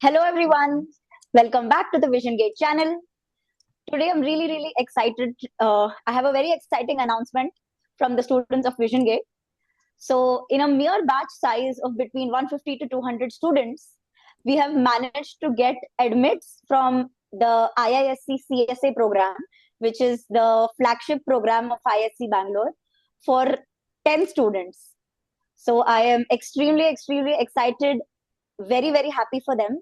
Hello everyone, welcome back to the VisionGATE channel. Today I'm really excited. I have a very exciting announcement from the students of VisionGATE. So in a mere batch size of between 150 to 200 students, we have managed to get admits from the IISc CSA program, which is the flagship program of IISc Bangalore, for 10 students. So I am extremely excited, very happy for them.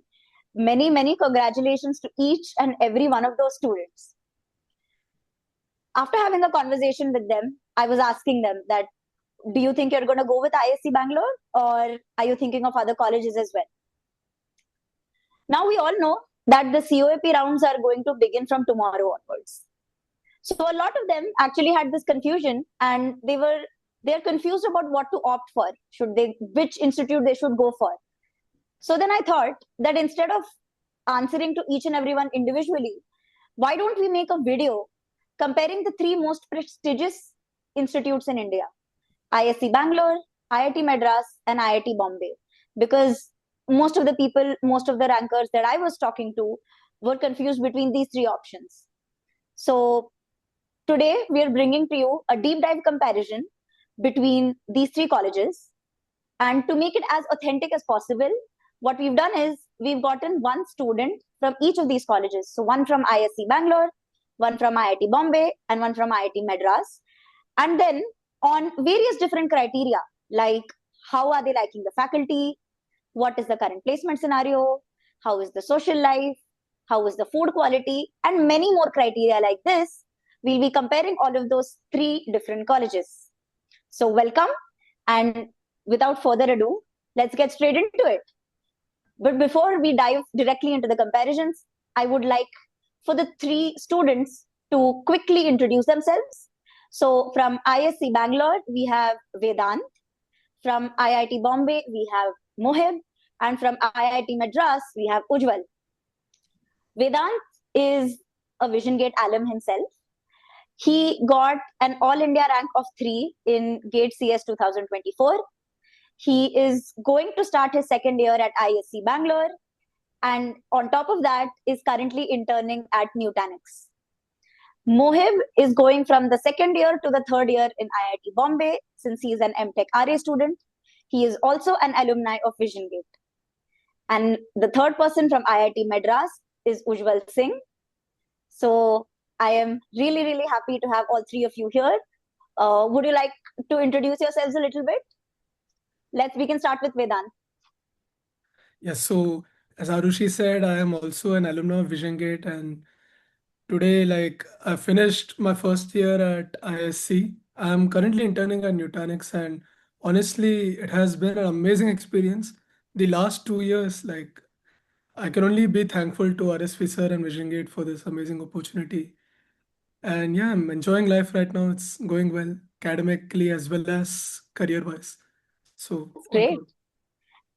Many congratulations to each and every one of those students. After having a conversation with them, I was asking them that, do you think you're going to go with IISc Bangalore or are you thinking of other colleges as well? Now we all know that the COAP rounds are going to begin from tomorrow onwards. So a lot of them actually had this confusion and they're confused about what to opt for, which institute they should go for. So then I thought that instead of answering to each and everyone individually, why don't we make a video comparing the three most prestigious institutes in India, IISc Bangalore, IIT Madras, and IIT Bombay? Because most of the rankers that I was talking to were confused between these three options. So today we are bringing to you a deep dive comparison between these three colleges. And to make it as authentic as possible, what we've done is we've gotten one student from each of these colleges. So one from IISc Bangalore, one from IIT Bombay, and one from IIT Madras. And then on various different criteria, like how are they liking the faculty, what is the current placement scenario, how is the social life, how is the food quality, and many more criteria like this, we'll be comparing all of those three different colleges. So welcome, and without further ado, let's get straight into it. But before we dive directly into the comparisons, I would like for the three students to quickly introduce themselves. So from IISc Bangalore, we have Vedant. From IIT Bombay, we have Mohib. And from IIT Madras, we have Ujjwal. Vedant is a VisionGATE alum himself. He got an All India rank of 3 in GATE CS 2024. He is going to start his second year at IISc Bangalore, and on top of that is currently interning at Nutanix. Mohib is going from the second year to the third year in IIT Bombay since he is an M.Tech RA student. He is also an alumni of VisionGATE. And the third person from IIT Madras is Ujjwal Singh. So I am really happy to have all three of you here. Would you like to introduce yourselves a little bit? We can start with Vedant. Yes, so as Arushi said, I am also an alumni of VisionGATE, and today, I finished my first year at IISc. I am currently interning at Nutanix, and honestly, it has been an amazing experience. The last 2 years, I can only be thankful to RSV sir and VisionGATE for this amazing opportunity. And yeah, I'm enjoying life right now. It's going well academically as well as career-wise. So That's all great. good.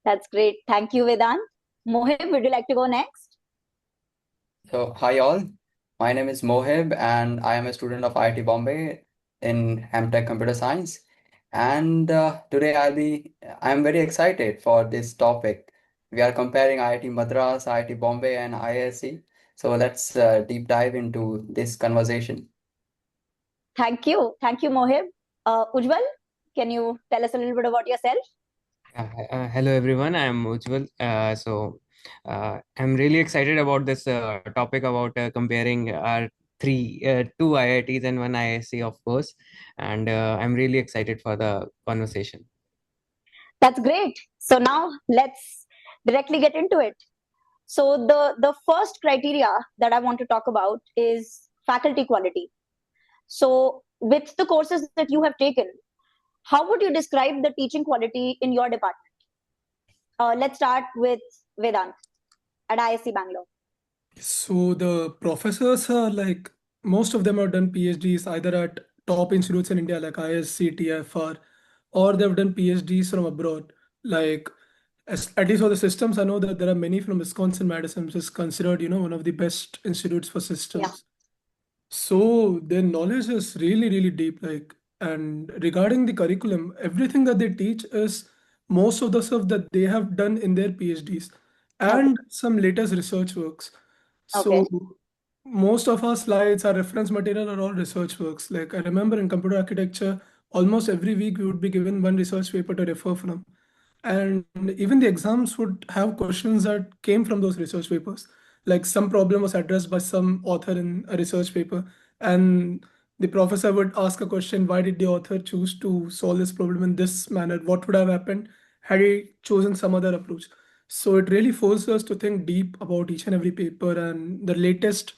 That's great. Thank you, Vedant. Mohib, would you like to go next? So, hi all. My name is Mohib, and I am a student of IIT Bombay in M.Tech Computer Science. And today I'm very excited for this topic. We are comparing IIT Madras, IIT Bombay, and IISc. So let's deep dive into this conversation. Thank you, Mohib. Ujjwal, can you tell us a little bit about yourself? Hello everyone, I am Ujjwal. I'm really excited about this topic about comparing our two IITs and one IISc, of course, and I'm really excited for the conversation. That's great. So now let's directly get into it. So the first criteria that I want to talk about is faculty quality. So with the courses that you have taken, how would you describe the teaching quality in your department? Let's start with Vedant at IISc Bangalore. So the professors are most of them have done PhDs either at top institutes in India like IISc, TFR, or they've done PhDs from abroad. At least for the systems, I know that there are many from Wisconsin Madison, which is considered, one of the best institutes for systems. Yeah. So their knowledge is really deep. And regarding the curriculum, everything that they teach is most of the stuff that they have done in their PhDs. Okay. and some latest research works. Okay. So most of our slides, our reference material are all research works. Like I remember in computer architecture, almost every week we would be given one research paper to refer from. And even the exams would have questions that came from those research papers. Like some problem was addressed by some author in a research paper, and the professor would ask a question: why did the author choose to solve this problem in this manner? What would have happened had he chosen some other approach? So it really forces us to think deep about each and every paper and the latest,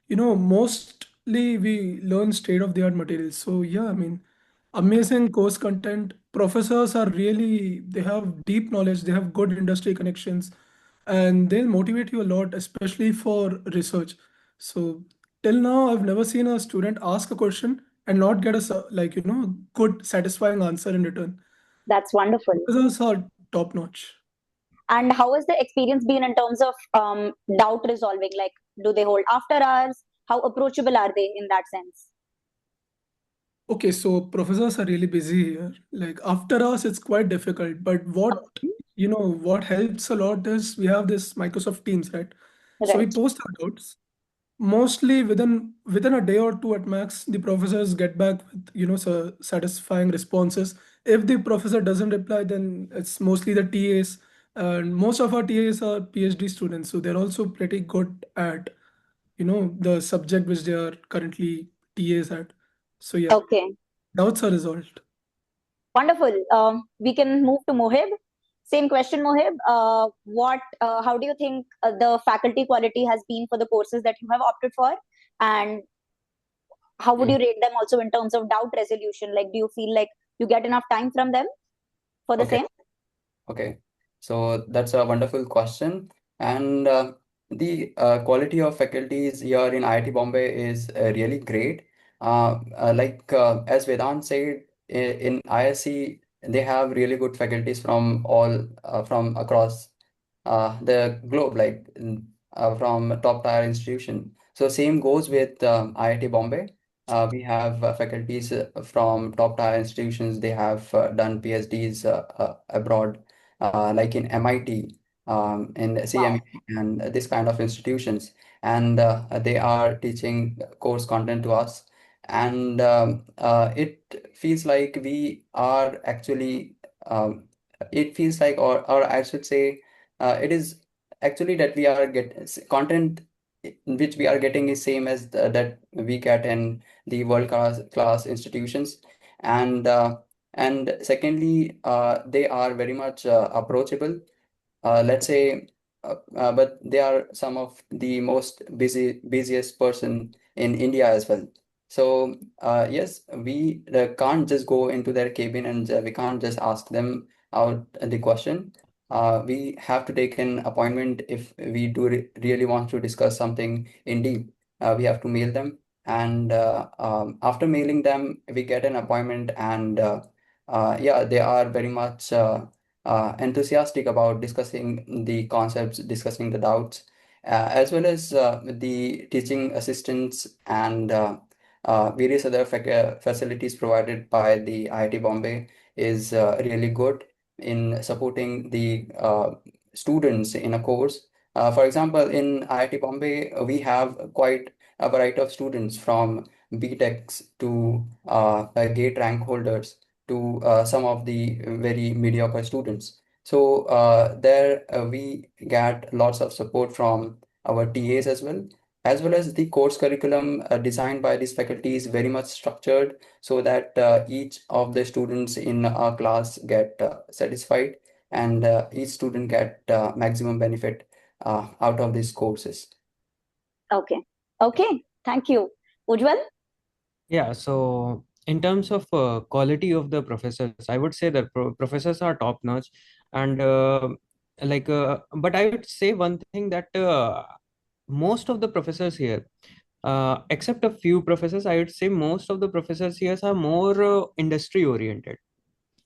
mostly we learn state of the art materials. So yeah, I mean, amazing course content. Professors are really, they have deep knowledge, they have good industry connections, and they'll motivate you a lot, especially for research. So till now, I've never seen a student ask a question and not get a good satisfying answer in return. That's wonderful. Professors are top notch. And how has the experience been in terms of doubt resolving? Like, do they hold after hours? How approachable are they in that sense? Okay, so professors are really busy here. Like after us, it's quite difficult. But what helps a lot is we have this Microsoft Teams, right? So we Right. post our notes. Mostly within a day or two at max, the professors get back with satisfying responses. If the professor doesn't reply, then it's mostly the TAs, and most of our TAs are PhD students, so they're also pretty good at the subject which they are currently TAs at. So yeah, Okay. doubts are resolved. Wonderful. We can move to Mohib. Same question, Mohib. How do you think the faculty quality has been for the courses that you have opted for? And how would you Mm. rate them also in terms of doubt resolution? Like, do you feel like you get enough time from them for the Okay. same? Okay, so that's a wonderful question. And the quality of faculties here in IIT Bombay is really great. As Vedant said, in ISC, they have really good faculties from across the globe, from top tier institution. So same goes with IIT Bombay. We have faculties from top tier institutions. They have done PhDs abroad, like in MIT, in Wow. CMU, and this kind of institutions. And they are teaching course content to us. And it feels like we are actually, it feels like, or I should say, it is actually that we are content which we are getting is same as that we get in the world class institutions. And and secondly, they are very much approachable, let's say, but they are some of the most busiest person in India as well. So yes, we can't just go into their cabin, and we can't just ask them out the question. We have to take an appointment if we do really want to discuss something in deep. We have to mail them, and after mailing them, we get an appointment, and yeah, they are very much enthusiastic about discussing the concepts, discussing the doubts, as well as the teaching assistants and various other facilities provided by the IIT Bombay is really good in supporting the students in a course. For example, in IIT Bombay, we have quite a variety of students from B.Techs to GATE rank holders to some of the very mediocre students. So there we get lots of support from our TAs as well as the course curriculum designed by these faculty is very much structured so that each of the students in our class get satisfied, and each student get maximum benefit out of these courses. Okay. Okay. Thank you. Ujjwal? Yeah, so in terms of quality of the professors, I would say that professors are top notch, and but I would say one thing that most of the professors here, except a few professors, I would say most of the professors here are more industry oriented.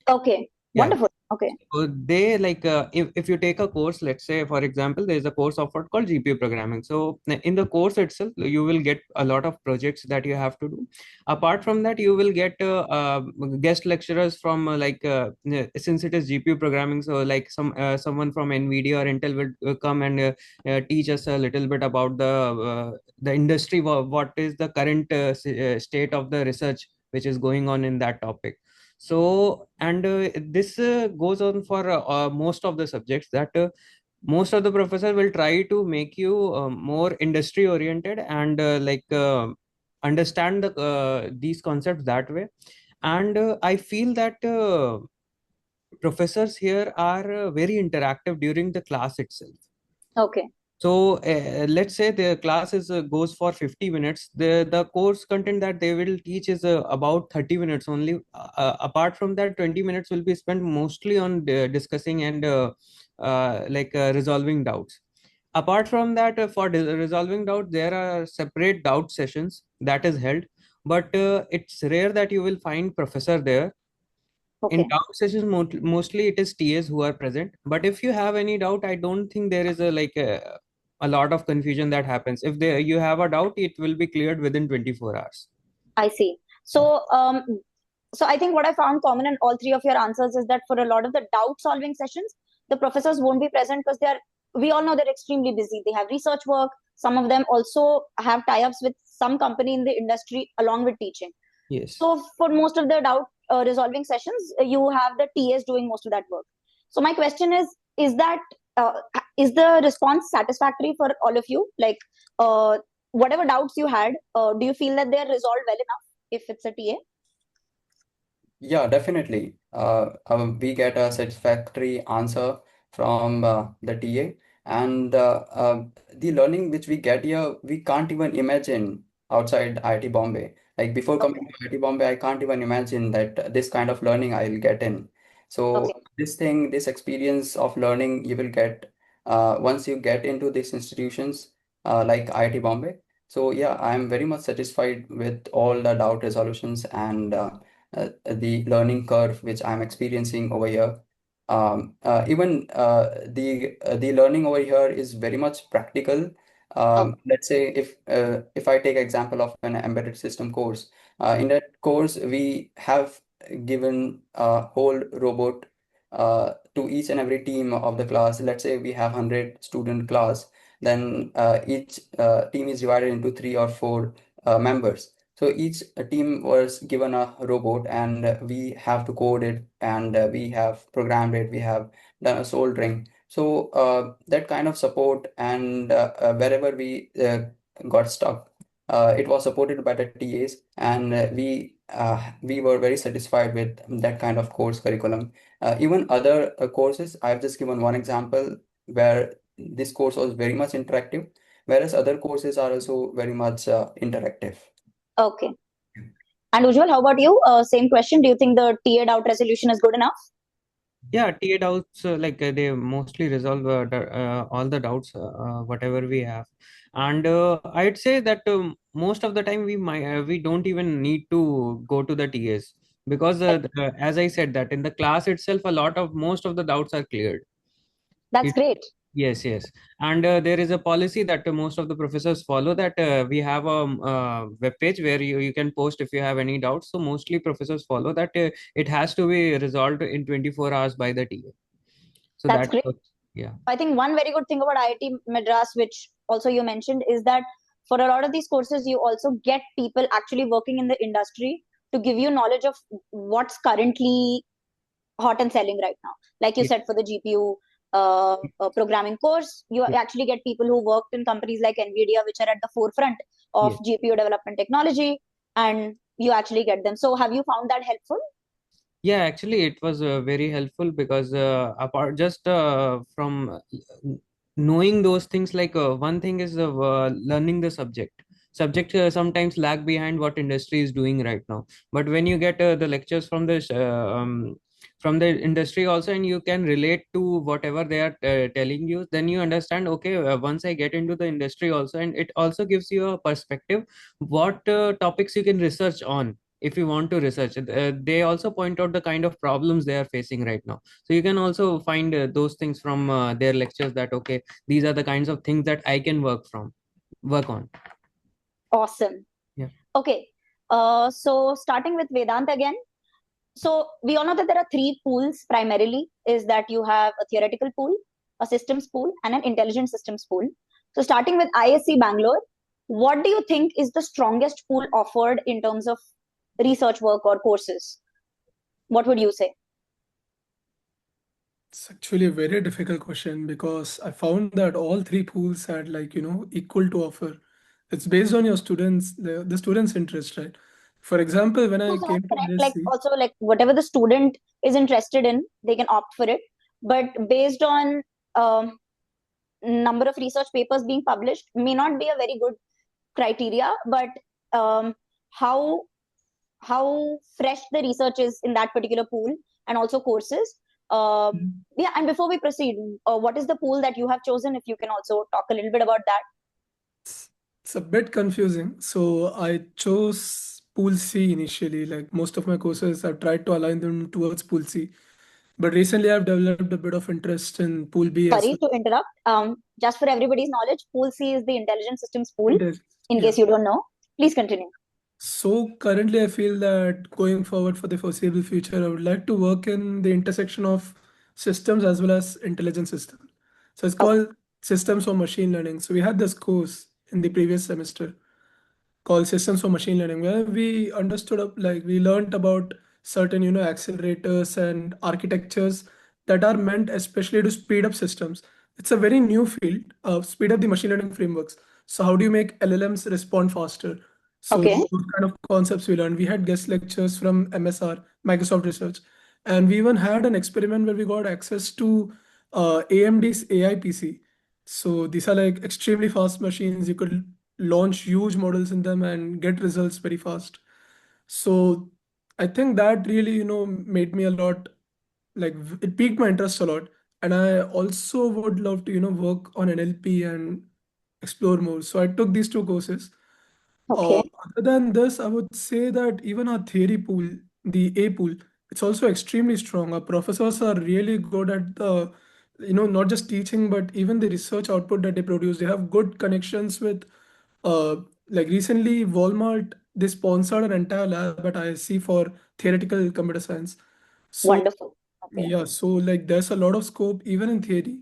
Okay. Yeah. Wonderful. Okay. So they like if you take a course, let's say for example, there is a course offered called GPU programming. So in the course itself, you will get a lot of projects that you have to do. Apart from that, you will get guest lecturers from since it is GPU programming, so like someone from NVIDIA or Intel will come and teach us a little bit about the industry, what is the current state of the research which is going on in that topic. So and this goes on for most of the subjects, that most of the professor will try to make you more industry oriented and understand these concepts that way. And I feel that professors here are very interactive during the class itself. Okay. So let's say the class is goes for 50 minutes. The course content that they will teach is about 30 minutes only. Apart from that, 20 minutes will be spent mostly on discussing and resolving doubts. Apart from that, for resolving doubt, there are separate doubt sessions that is held, but it's rare that you will find professor there. In Okay. doubt sessions, mostly it is TAs who are present. But if you have any doubt, I don't think there is a lot of confusion that happens. If you have a doubt, it will be cleared within 24 hours. I see. So I think what I found common in all three of your answers is that for a lot of the doubt solving sessions, the professors won't be present because we all know they're extremely busy. They have research work. Some of them also have tie-ups with some company in the industry along with teaching. Yes. So for most of the doubt resolving sessions, you have the TAs doing most of that work. So my question is that uh, is the response satisfactory for all of you? Like whatever doubts you had, do you feel that they're resolved well enough if it's a TA? Yeah, definitely. We get a satisfactory answer from the TA, and the learning which we get here, we can't even imagine outside IIT Bombay. Like before coming Okay. to IIT Bombay, I can't even imagine that this kind of learning I'll get in. Okay. So this experience of learning you will get once you get into these institutions like IIT Bombay. So yeah, I'm very much satisfied with all the doubt resolutions and the learning curve which I'm experiencing over here. Even the learning over here is very much practical. Okay. Let's say if I take example of an embedded system course, in that course we have given a whole robot to each and every team of the class. Let's say we have 100 student class, then each team is divided into 3 or 4 members. So each team was given a robot, and we have to code it, and we have programmed it, we have done a soldering. So that kind of support, and wherever we got stuck, it was supported by the TAs, and we were very satisfied with that kind of course curriculum. Even other courses, I've just given one example where this course was very much interactive, whereas other courses are also very much interactive. Okay. And Ujjwal, how about you? Same question. Do you think the TA doubt resolution is good enough? Yeah, TA doubts they mostly resolve all the doubts whatever we have. And I'd say that most of the time we don't even need to go to the TAs, because as I said, that in the class itself most of the doubts are cleared. That's great. Yes, yes. And there is a policy that most of the professors follow, that we have a web page where you can post if you have any doubts. So mostly professors follow that it has to be resolved in 24 hours by the TA. So That's that, great. yeah. I think one very good thing about IIT Madras, which also you mentioned, is that for a lot of these courses, you also get people actually working in the industry to give you knowledge of what's currently hot and selling right now. Like you Yeah. said, for the GPU programming course, you actually get people who worked in companies like NVIDIA, which are at the forefront of Yes. GPU development technology, and you actually get them. So have you found that helpful? Yeah, actually, it was very helpful, because apart just from knowing those things, like one thing is learning the subject. Subject sometimes lag behind what industry is doing right now. But when you get the lectures from the industry also, and you can relate to whatever they are telling you, then you understand. Okay, once I get into the industry also, and it also gives you a perspective what topics you can research on if you want to research. They also point out the kind of problems they are facing right now, so you can also find those things from their lectures, that okay, these are the kinds of things that I can work on. Awesome. Yeah. Okay. So starting with Vedant again. So we all know that there are three pools primarily, is that you have a theoretical pool, a systems pool, and an intelligent systems pool. So starting with IISc Bangalore, what do you think is the strongest pool offered in terms of research work or courses? What would you say? It's actually a very difficult question because I found that all three pools had like, equal to offer. It's based on your students, the students' interest, right? For example, when No, I so that's came to correct. Like ISC, also like whatever the student is interested in, they can opt for it. But based on number of research papers being published may not be a very good criteria, but um, how how fresh the research is in that particular pool and also courses. Yeah, and before we proceed, what is the pool that you have chosen? If you can also talk a little bit about that. it's a bit confusing. So I chose Pool C initially. Like most of my courses, I've tried to align them towards Pool C. But recently, I've developed a bit of interest in Pool B as Sorry well. to interrupt. Just for everybody's knowledge, Pool C is the intelligent systems pool. It is, In yeah. case you don't know, please continue. So currently, I feel that going forward for the foreseeable future, I would like to work in the intersection of systems as well as intelligent systems. So it's Okay. called Systems for Machine Learning. So we had this course in the previous semester called Systems for Machine Learning, where we understood like we learned about certain accelerators and architectures that are meant especially to speed up systems. It's a very new field of speed up the machine learning frameworks. So how do you make LLMs respond faster? So Okay. those kind of concepts we learned. We had guest lectures from MSR, Microsoft Research, and we even had an experiment where we got access to AMD's AI PC. So these are like extremely fast machines. You could launch huge models in them and get results very fast. So I think that really, made me a lot like it piqued my interest a lot. And I also would love to, work on NLP and explore more. So I took these two courses. Okay. Other than this, I would say that even our theory pool, the A pool, it's also extremely strong. Our professors are really good at the, not just teaching, but even the research output that they produce. They have good connections with, uh, like recently, Walmart, they sponsored an entire lab at ISC for theoretical computer science. So Wonderful. Okay. yeah, so like there's a lot of scope even in theory.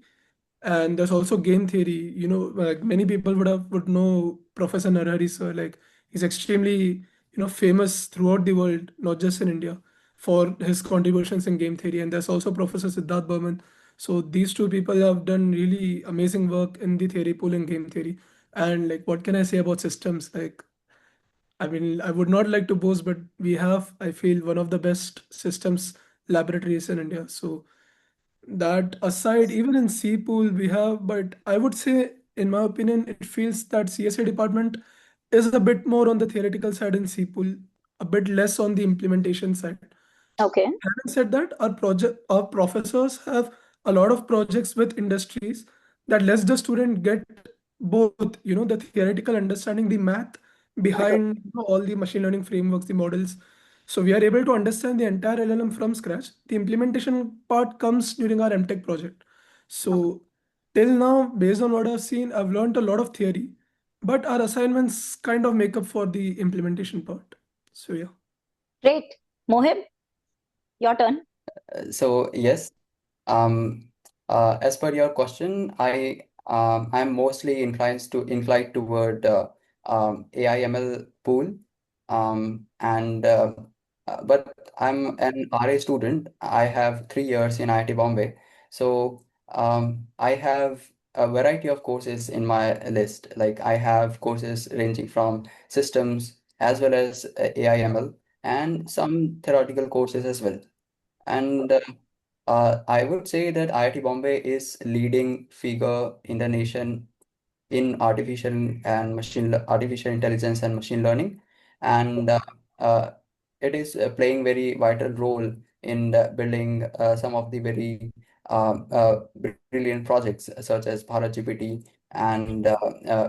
And there's also game theory. Like many people would know Professor Narahari sir. Like he's extremely, famous throughout the world, not just in India, for his contributions in game theory. And there's also Professor Siddharth Burman. So these two people have done really amazing work in the theory pool and game theory. And like, what can I say about systems? Like, I mean, I would not like to boast, but we have, I feel, one of the best systems laboratories in India. So that aside, even in C pool we have, but I would say, in my opinion, it feels that CSA department is a bit more on the theoretical side in C pool, a bit less on the implementation side. Okay. Having said that, our professors have a lot of projects with industries that lets the student get both, the theoretical understanding, the math behind all the machine learning frameworks, the models. So we are able to understand the entire LLM from scratch. The implementation part comes during our M.Tech project. So till now, based on what I've seen, I've learned a lot of theory, but our assignments kind of make up for the implementation part. So yeah. Great. Mohib, your turn. So yes, um, as per your question, I'm mostly inclined toward AI ML pool, and but I'm an RA student. I have 3 years in IIT Bombay, so I have a variety of courses in my list. Like I have courses ranging from systems as well as AI ML and some theoretical courses as well. And I would say that IIT Bombay is leading figure in the nation in artificial intelligence and machine learning, and uh, it is playing very vital role in building some of the very brilliant projects such as Bharat GPT and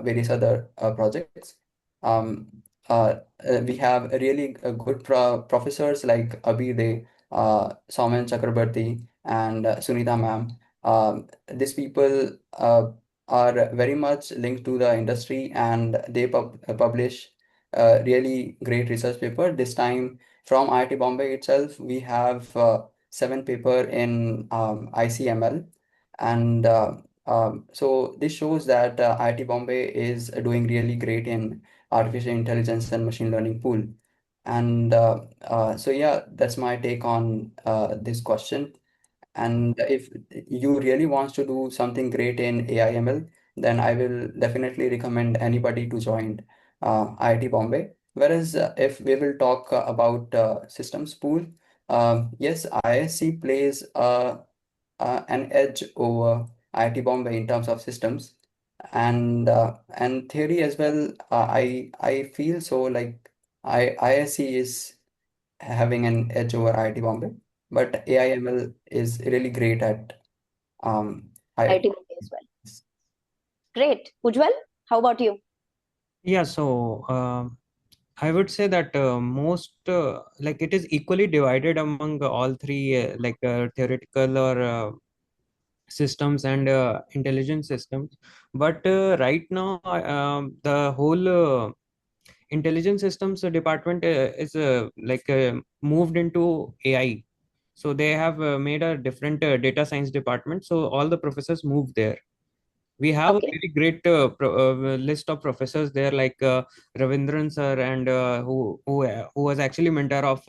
various other projects. Um, we have really good professors like Abhi, Saumen Chakrabarti, and Sunita ma'am. These people are very much linked to the industry, and they publish really great research paper. This time from IIT Bombay itself, we have 7 paper in ICML, and so this shows that IIT Bombay is doing really great in artificial intelligence and machine learning pool. And so yeah, that's my take on this question. And if you really wants to do something great in AI/ML, then I will definitely recommend anybody to join IIT Bombay. Whereas if we will talk about systems pool, yes, IISc plays an edge over IIT Bombay in terms of systems and theory as well. I feel so like IISc is having an edge over IIT Bombay, but AIML is really great at IIT I. Bombay as well. Great. Ujjwal, how about you? Yeah, so I would say that most like it is equally divided among all three theoretical or systems and intelligence systems. But right now, the whole intelligence systems department is moved into AI. So they have made a different data science department. So all the professors moved there. We have a Okay. very great list of professors there, like Ravindran sir, and who was actually mentor of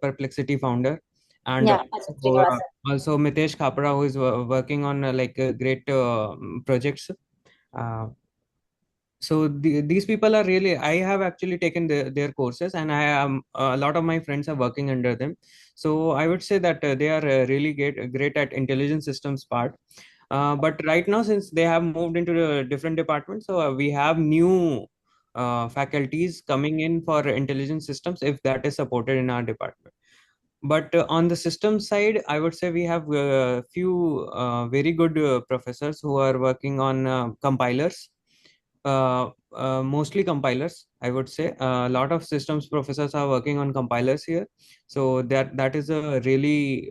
Perplexity founder, and Yeah, Ajit Srinivasan. also Mitesh Khapra, who is working on great projects. Uh, these people are really, I have actually taken their courses, and I am a lot of my friends are working under them. So I would say that they are really great at intelligence systems part. But right now, since they have moved into the different departments, so we have new faculties coming in for intelligence systems if that is supported in our department. But on the system side, I would say we have a few very good professors who are working on compilers, mostly compilers. I would say a lot of systems professors are working on compilers here. So that is a really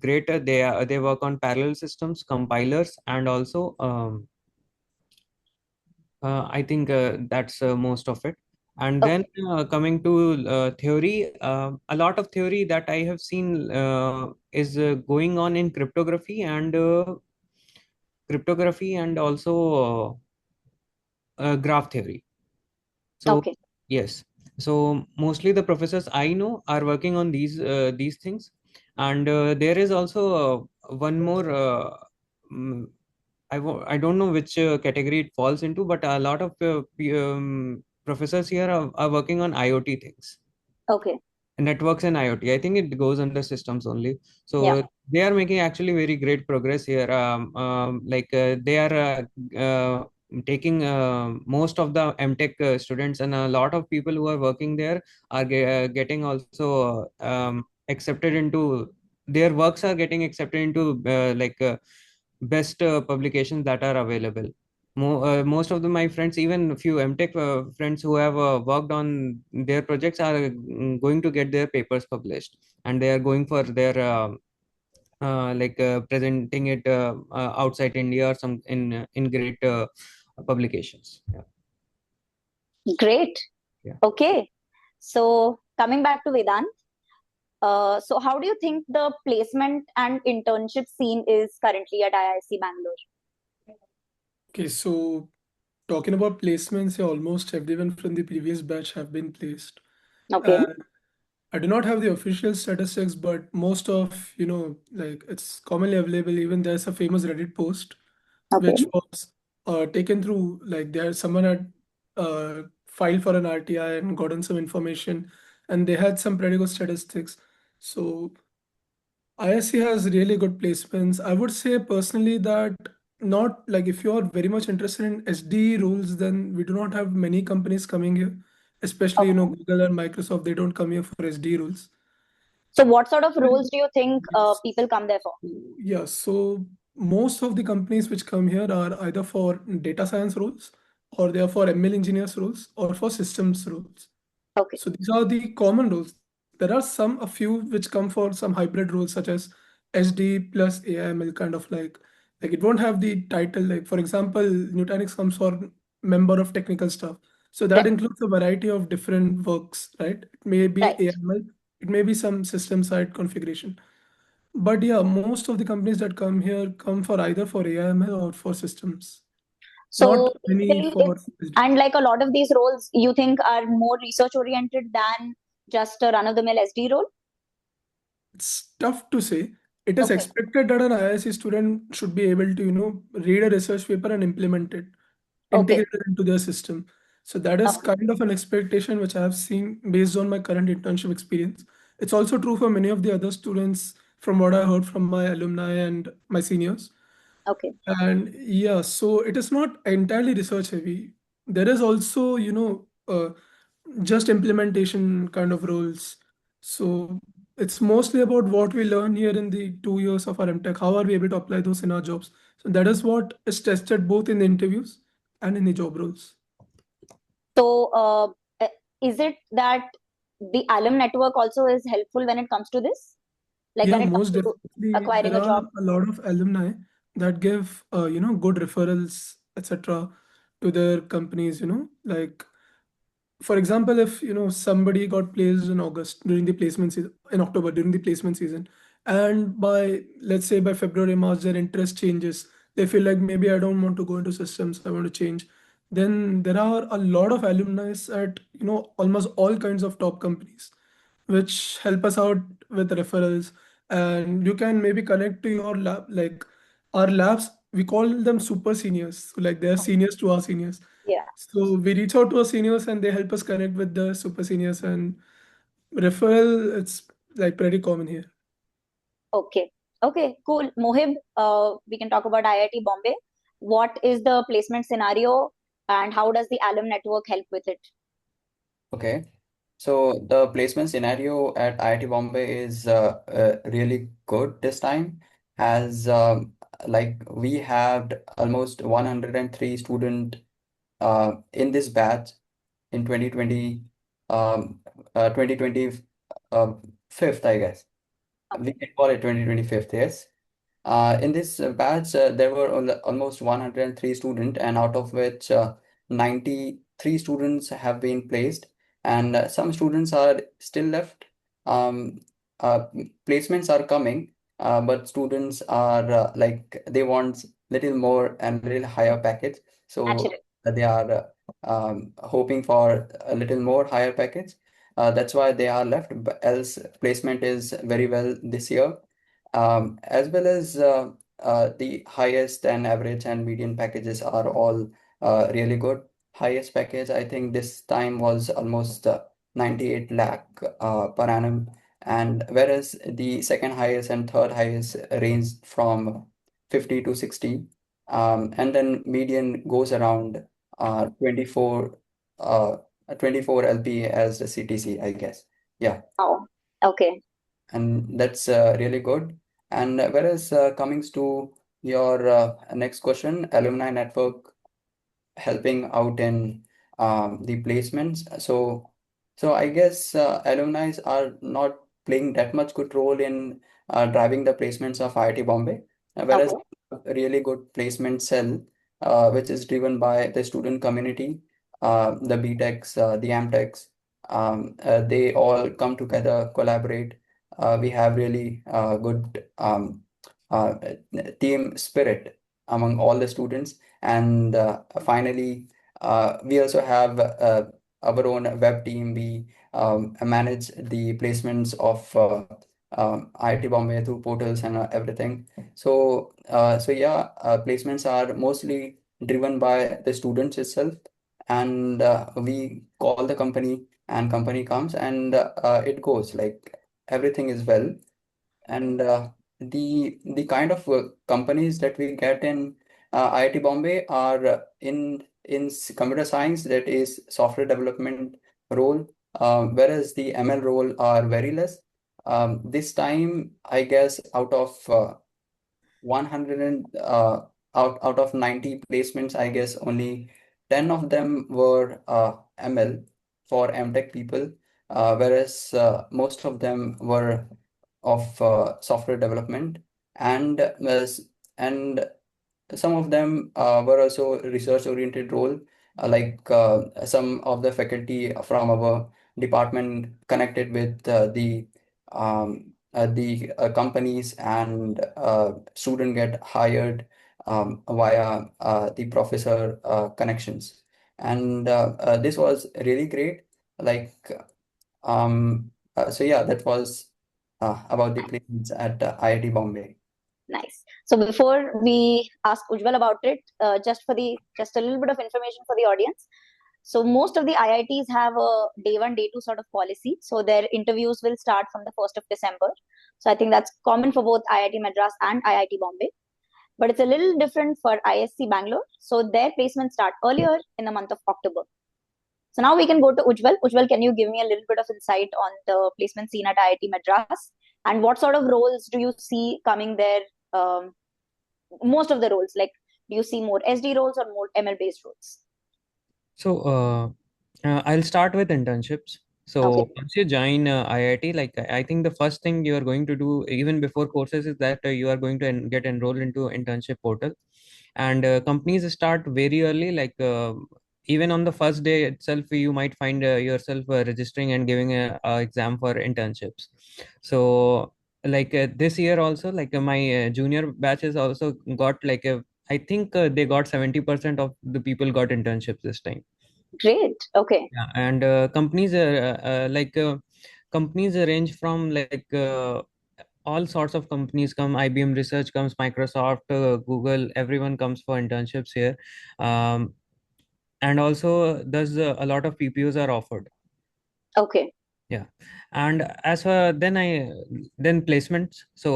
great. They work on parallel systems, compilers, and also I think that's most of it. And then Okay. coming to theory, a lot of theory that I have seen is going on in cryptography and also graph theory. So Okay. yes, so mostly the professors I know are working on these things, and there is also one more. Mm, I don't know which category it falls into, but a lot of professors here are working on IoT things, Okay. networks and IoT. I think it goes under systems only. Yeah. So they are making actually very great progress here. They are taking most of the M.Tech students, and a lot of people who are working there are getting also accepted into, their works are getting accepted into best publications that are available. Most of my friends, even a few M.Tech friends who have worked on their projects, are going to get their papers published, and they are going for their presenting it outside India or some in great publications. Yeah, Great. yeah. Okay. So coming back to Vedant, so how do you think the placement and internship scene is currently at IISc Bangalore? Okay, so talking about placements, yeah, almost everyone from the previous batch have been placed. Okay. And I do not have the official statistics, but most of, like it's commonly available. Even there's a famous Reddit post Okay. which was taken through, like someone had filed for an RTI and gotten some information, and they had some pretty good statistics. So ISC has really good placements. I would say personally that not like if you're very much interested in SD rules, then we do not have many companies coming here, especially Okay. Google and Microsoft. They don't come here for SD rules. So what sort of roles do you think people come there for? Yeah, so most of the companies which come here are either for data science roles or they are for ML engineers roles or for systems roles. Okay. So these are the common roles. There are a few which come for some hybrid roles such as SD plus AIML kind of like it won't have the title. Like for example, Nutanix comes for member of technical staff. So that Yeah. includes a variety of different works, right? It may be Right. AIML, it may be some system side configuration. But yeah, most of the companies that come here come for either for AIML or for systems, not So many basically, for it's SD. and like a lot of these roles you think are more research oriented than just a run of the mill SD role. It's tough to say. It is Okay. expected that an IISc student should be able to, read a research paper and implement it, Okay. integrate it into their system. So that is Okay. kind of an expectation which I have seen based on my current internship experience. It's also true for many of the other students from what I heard from my alumni and my seniors. Okay. And yeah, so it is not entirely research heavy. There is also, just implementation kind of roles. So it's mostly about what we learn here in the 2 years of our M.Tech. How are we able to apply those in our jobs? So that is what is tested both in the interviews and in the job roles. So uh, is it that the alum network also is helpful when it comes to this? Like Yeah, when it comes most to definitely. acquiring There a are job? a lot of alumni that give, good referrals, etc., to their companies, like for example, if somebody got placed in August during the placement season, in October during the placement season, and by let's say by February, March, their interest changes. They feel like maybe I don't want to go into systems, I want to change. Then there are a lot of alumni at almost all kinds of top companies, which help us out with referrals. And you can maybe connect to your lab, like our labs. We call them super seniors, so like they're seniors to our seniors. Yeah. So we reach out to our seniors and they help us connect with the super seniors, and referral, it's like pretty common here. Okay. Okay. Cool. Mohib, we can talk about IIT Bombay. What is the placement scenario, and how does the alum network help with it? Okay. So the placement scenario at IIT Bombay is really good this time, as like we had almost 103 student in this batch in 2020, 2020 fifth, I guess. We Okay. can call it 2025, yes. In this batch, there were almost 103 students, and out of which 93 students have been placed, and some students are still left. Um, Placements are coming, but students are like they want little more and little higher package, so Naturally. they are hoping for a little more higher package. That's why they are left. But else, placement is very well this year, as well as the highest and average and median packages are all really good. Highest package, I think this time was almost 98 lakh per annum, and whereas the second highest and third highest ranged from 50 to 60, and then median goes around 24 uh, 24 LP as the CTC, I guess. Yeah, Oh. Okay. and that's really good. And whereas coming to your next question, alumni network helping out in the placements. So I guess alumni are not playing that much good role in driving the placements of IIT Bombay, whereas Okay. a really good placement cell, which is driven by the student community, the B.Techs, the M.Techs, they all come together, collaborate. We have really good uh, team spirit among all the students. And finally, we also have our own web team. We manage the placements of IIT Bombay through portals and everything. So yeah, placements are mostly driven by the students itself, and we call the company, and company comes, and it goes like everything is well. And the kind of companies that we get in IIT Bombay are in computer science, that is software development role, whereas the ML role are very less. This time, I guess out of 100 and out of 90 placements, I guess only 10 of them were ML for M.Tech people, whereas most of them were of software development, and and some of them were also research-oriented role, some of the faculty from our department connected with the companies, and student get hired via the professor connections. And this was really great. Like, so yeah, that was about the placements at IIT Bombay. Nice. So before we ask Ujjwal about it, just a little bit of information for the audience. So most of the IITs have a day one, day two sort of policy. So their interviews will start from the 1st of December. So I think that's common for both IIT Madras and IIT Bombay. But it's a little different for IISc Bangalore. So their placements start earlier in the month of October. So now we can go to Ujjwal. Ujjwal, can you give me a little bit of insight on the placement scene at IIT Madras? And what sort of roles do you see coming there? Most of the roles, like, do you see more SD roles or more ML based roles? So I'll start with internships. Okay, So once you join IIT, like I think the first thing you are going to do even before courses is that you are going to get enrolled into internship portal, and companies start very early. Like even on the first day itself, you might find yourself registering and giving a exam for internships. So like this year also, like my junior batches also got like a. I think they got 70% of the people got internships this time. great. Okay, Yeah, and companies range from like all sorts of companies come. IBM Research comes, Microsoft, Google, everyone comes for internships here. Um, and also there's a lot of PPOs are offered. okay, Yeah, and as for then placements. So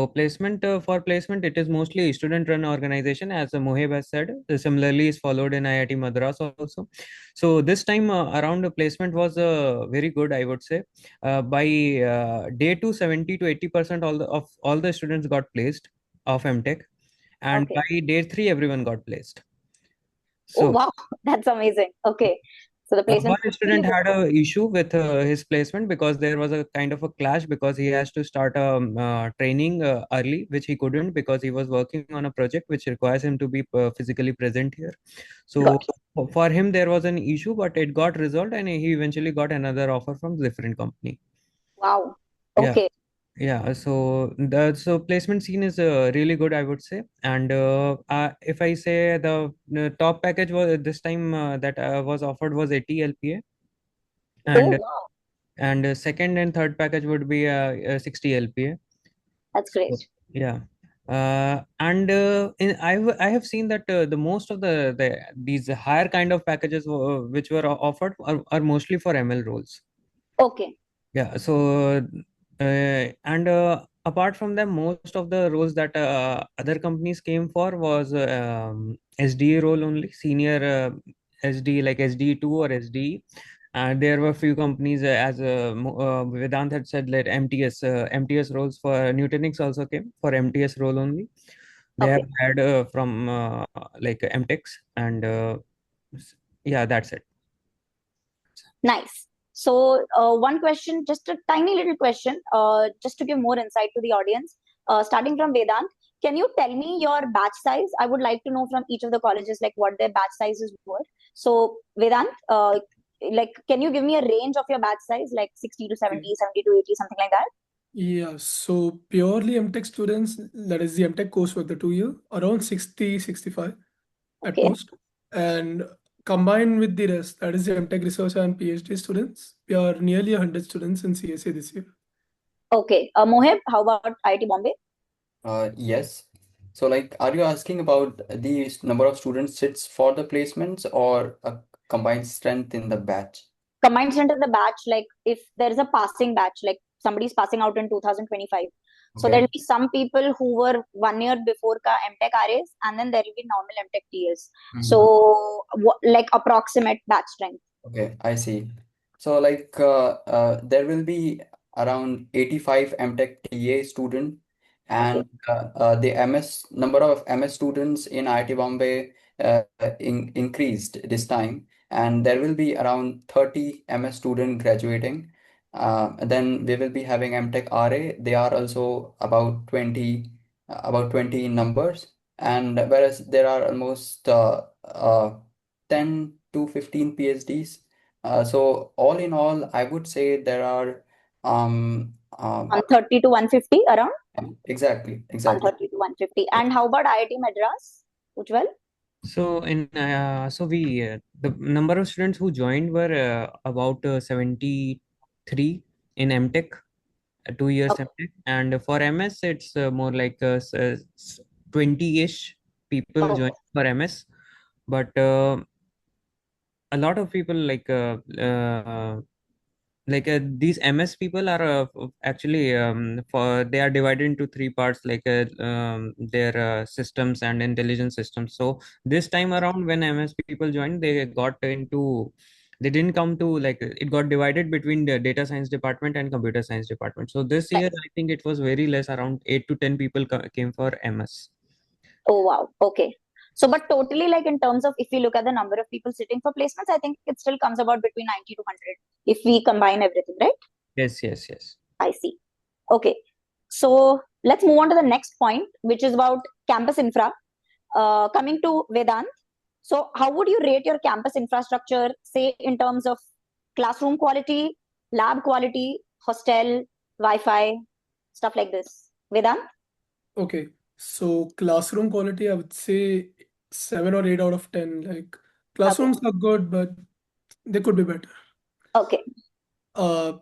for placement, it is mostly student-run organization, as Moheb has said. Similarly, is followed in IIT Madras also. So this time around, the placement was very good, I would say. By day two, 70 to 80% of all the students got placed of M.Tech, and okay. by day three, everyone got placed. Oh, So wow, that's amazing. Okay, so the placement one is really student good. had a issue with his placement because there was a kind of a clash because he has to start a training early, which he couldn't because he was working on a project which requires him to be physically present here. Got So it. for him there was an issue, but it got resolved and he eventually got another offer from different company. Wow. Yeah. Okay, Yeah, so placement scene is really good, I would say. And if I say the top package was this time that was offered was 80 LPA, oh, and wow, second and third package would be 60 LPA. that's great. So, yeah. And I have seen that the most of these higher kind of packages which were offered are mostly for ML roles. Okay, Yeah, so and apart from them, most of the roles that other companies came for was SDA role only, senior SD, like SD2 or SDE. And there were few companies, as Vedant had said, like MTS roles for Nutanix also came for MTS role only. They have okay. had from like MTechs, and yeah, that's it. Nice. So, one question, just a tiny little question, just to give more insight to the audience. Starting from Vedant, can you tell me your batch size? I would like to know from each of the colleges, like, what their batch sizes were. So, Vedant, like, can you give me a range of your batch size, like 60 to Okay. 70, 70 to 80, something like that? Yeah, so purely M.Tech students, that is the M.Tech coursework, the 2 year, around 60, 65 at Okay. most. And combined with the rest, that is the M.Tech research and PhD students, we are nearly 100 students in CSA this year. Okay. Moheb, how about IIT Bombay? Yes. So, like, are you asking about the number of students sits for the placements or a combined strength in the batch? Combined strength in the batch, like if there is a passing batch, like somebody's passing out in 2025. So Okay. there'll be some people who were 1 year before ka M.Tech RAs, and then there will be normal M.Tech TAs. Mhm. So like approximate batch strength. Okay, I see. So, like, there will be around 85 M.Tech TA student, Okay. and the MS number of MS students in IIT Bombay increased this time, and there will be around 30 MS student graduating. Then we will be having M.Tech RA. They are also about 20 in numbers, and whereas there are almost 10 to 15 PhDs. So all in all, I would say there are 130 to 150 around? exactly. 130 to 150. And how about IIT Madras? Ujjwal? So the number of students who joined were about 73 in M.Tech, 2 years Okay. M.Tech, and for MS it's more like 20-ish people Oh, joined for MS, but a lot of people these MS people are actually for they are divided into three parts, their systems and intelligence systems. So this time around, when MS people joined, they didn't come to, like, it got divided between the data science department and computer science department. So this right. year, I think it was very less, around 8 to 10 people came for MS. Oh, wow. Okay. So, but totally, like in terms of if we look at the number of people sitting for placements, I think it still comes about between 90 to 100 if we combine everything, right? Yes, yes, yes. I see. Okay. So, let's move on to the next point, which is about campus infra. Coming to Vedant. So, how would you rate your campus infrastructure, say, in terms of classroom quality, lab quality, hostel, Wi Fi, stuff like this? Vedant? Okay, so classroom quality, I would say 7 or 8 out of 10. Like Okay. classrooms are good, but they could be better. Okay. Uh,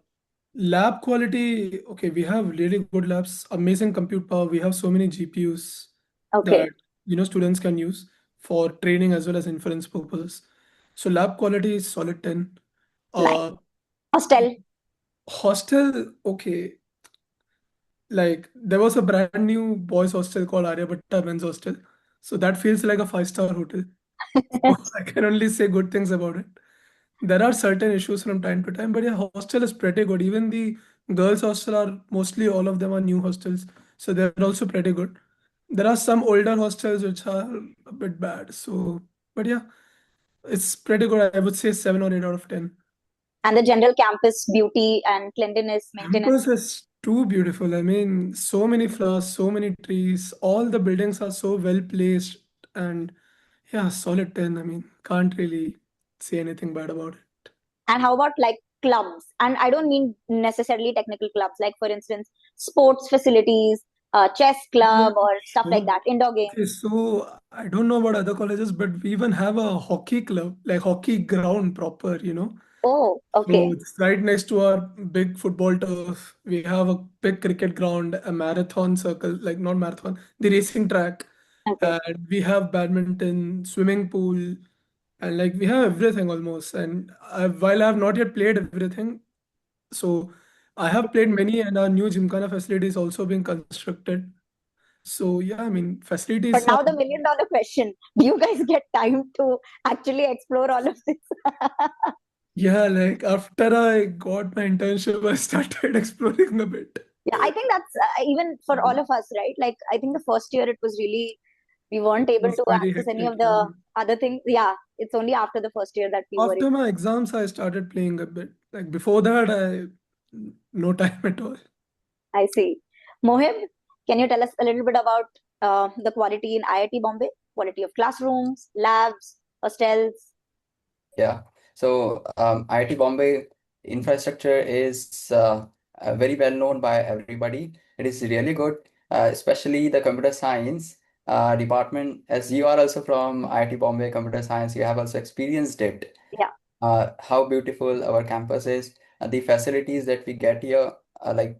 Lab quality, okay, we have really good labs, amazing compute power. We have so many GPUs Okay. that students can use for training as well as inference purposes. So lab quality is solid 10. Nice. Uh, Hostel. Hostel, okay, like there was a brand new boys hostel called Aryabhatta Men's Hostel. So that feels like a five-star hotel. So I can only say good things about it. There are certain issues from time to time, but yeah, hostel is pretty good. Even the girls' hostel are mostly all of them are new hostels, so they're also pretty good. There are some older hostels which are a bit bad. So, but yeah, it's pretty good. I would say 7 or 8 out of 10. And the general campus beauty and cleanliness maintenance. Campus is too beautiful. I mean, so many flowers, so many trees. All the buildings are so well placed, and yeah, solid 10. I mean, can't really say anything bad about it. And how about like clubs? And I don't mean necessarily technical clubs, like for instance, sports facilities, chess Yeah, club, or stuff like sure. that, indoor Okay, games. so I don't know about other colleges, but we even have a hockey club, like hockey ground proper. Oh, So okay. it's right next to our big football turf. We have a big cricket ground, a marathon circle, like not marathon, the racing track. Okay. And we have badminton, swimming pool, and like we have everything almost. And while I have not yet played everything, so I have played many, and our new Gymkhana facility is also being constructed. So yeah, I mean But facilities are now the $1 million question: do you guys get time to actually explore all of this? yeah, like after I got my internship, I started exploring a bit. Yeah, I think that's even for all of us, right? Like, I think the first year it was really, we weren't It able was to pretty access any hectic. of Yeah. the other things. Yeah, it's only after the first year that we were. After my exams, I started playing a bit. Like before that, I no time at all. I see. Mohib, can you tell us a little bit about the quality in IIT Bombay? Quality of classrooms, labs, hostels? Yeah. So IIT Bombay infrastructure is very well known by everybody. It is really good, especially the computer science department. As you are also from IIT Bombay Computer Science, you have also experienced it. Yeah, How beautiful our campus is, the facilities that we get here, like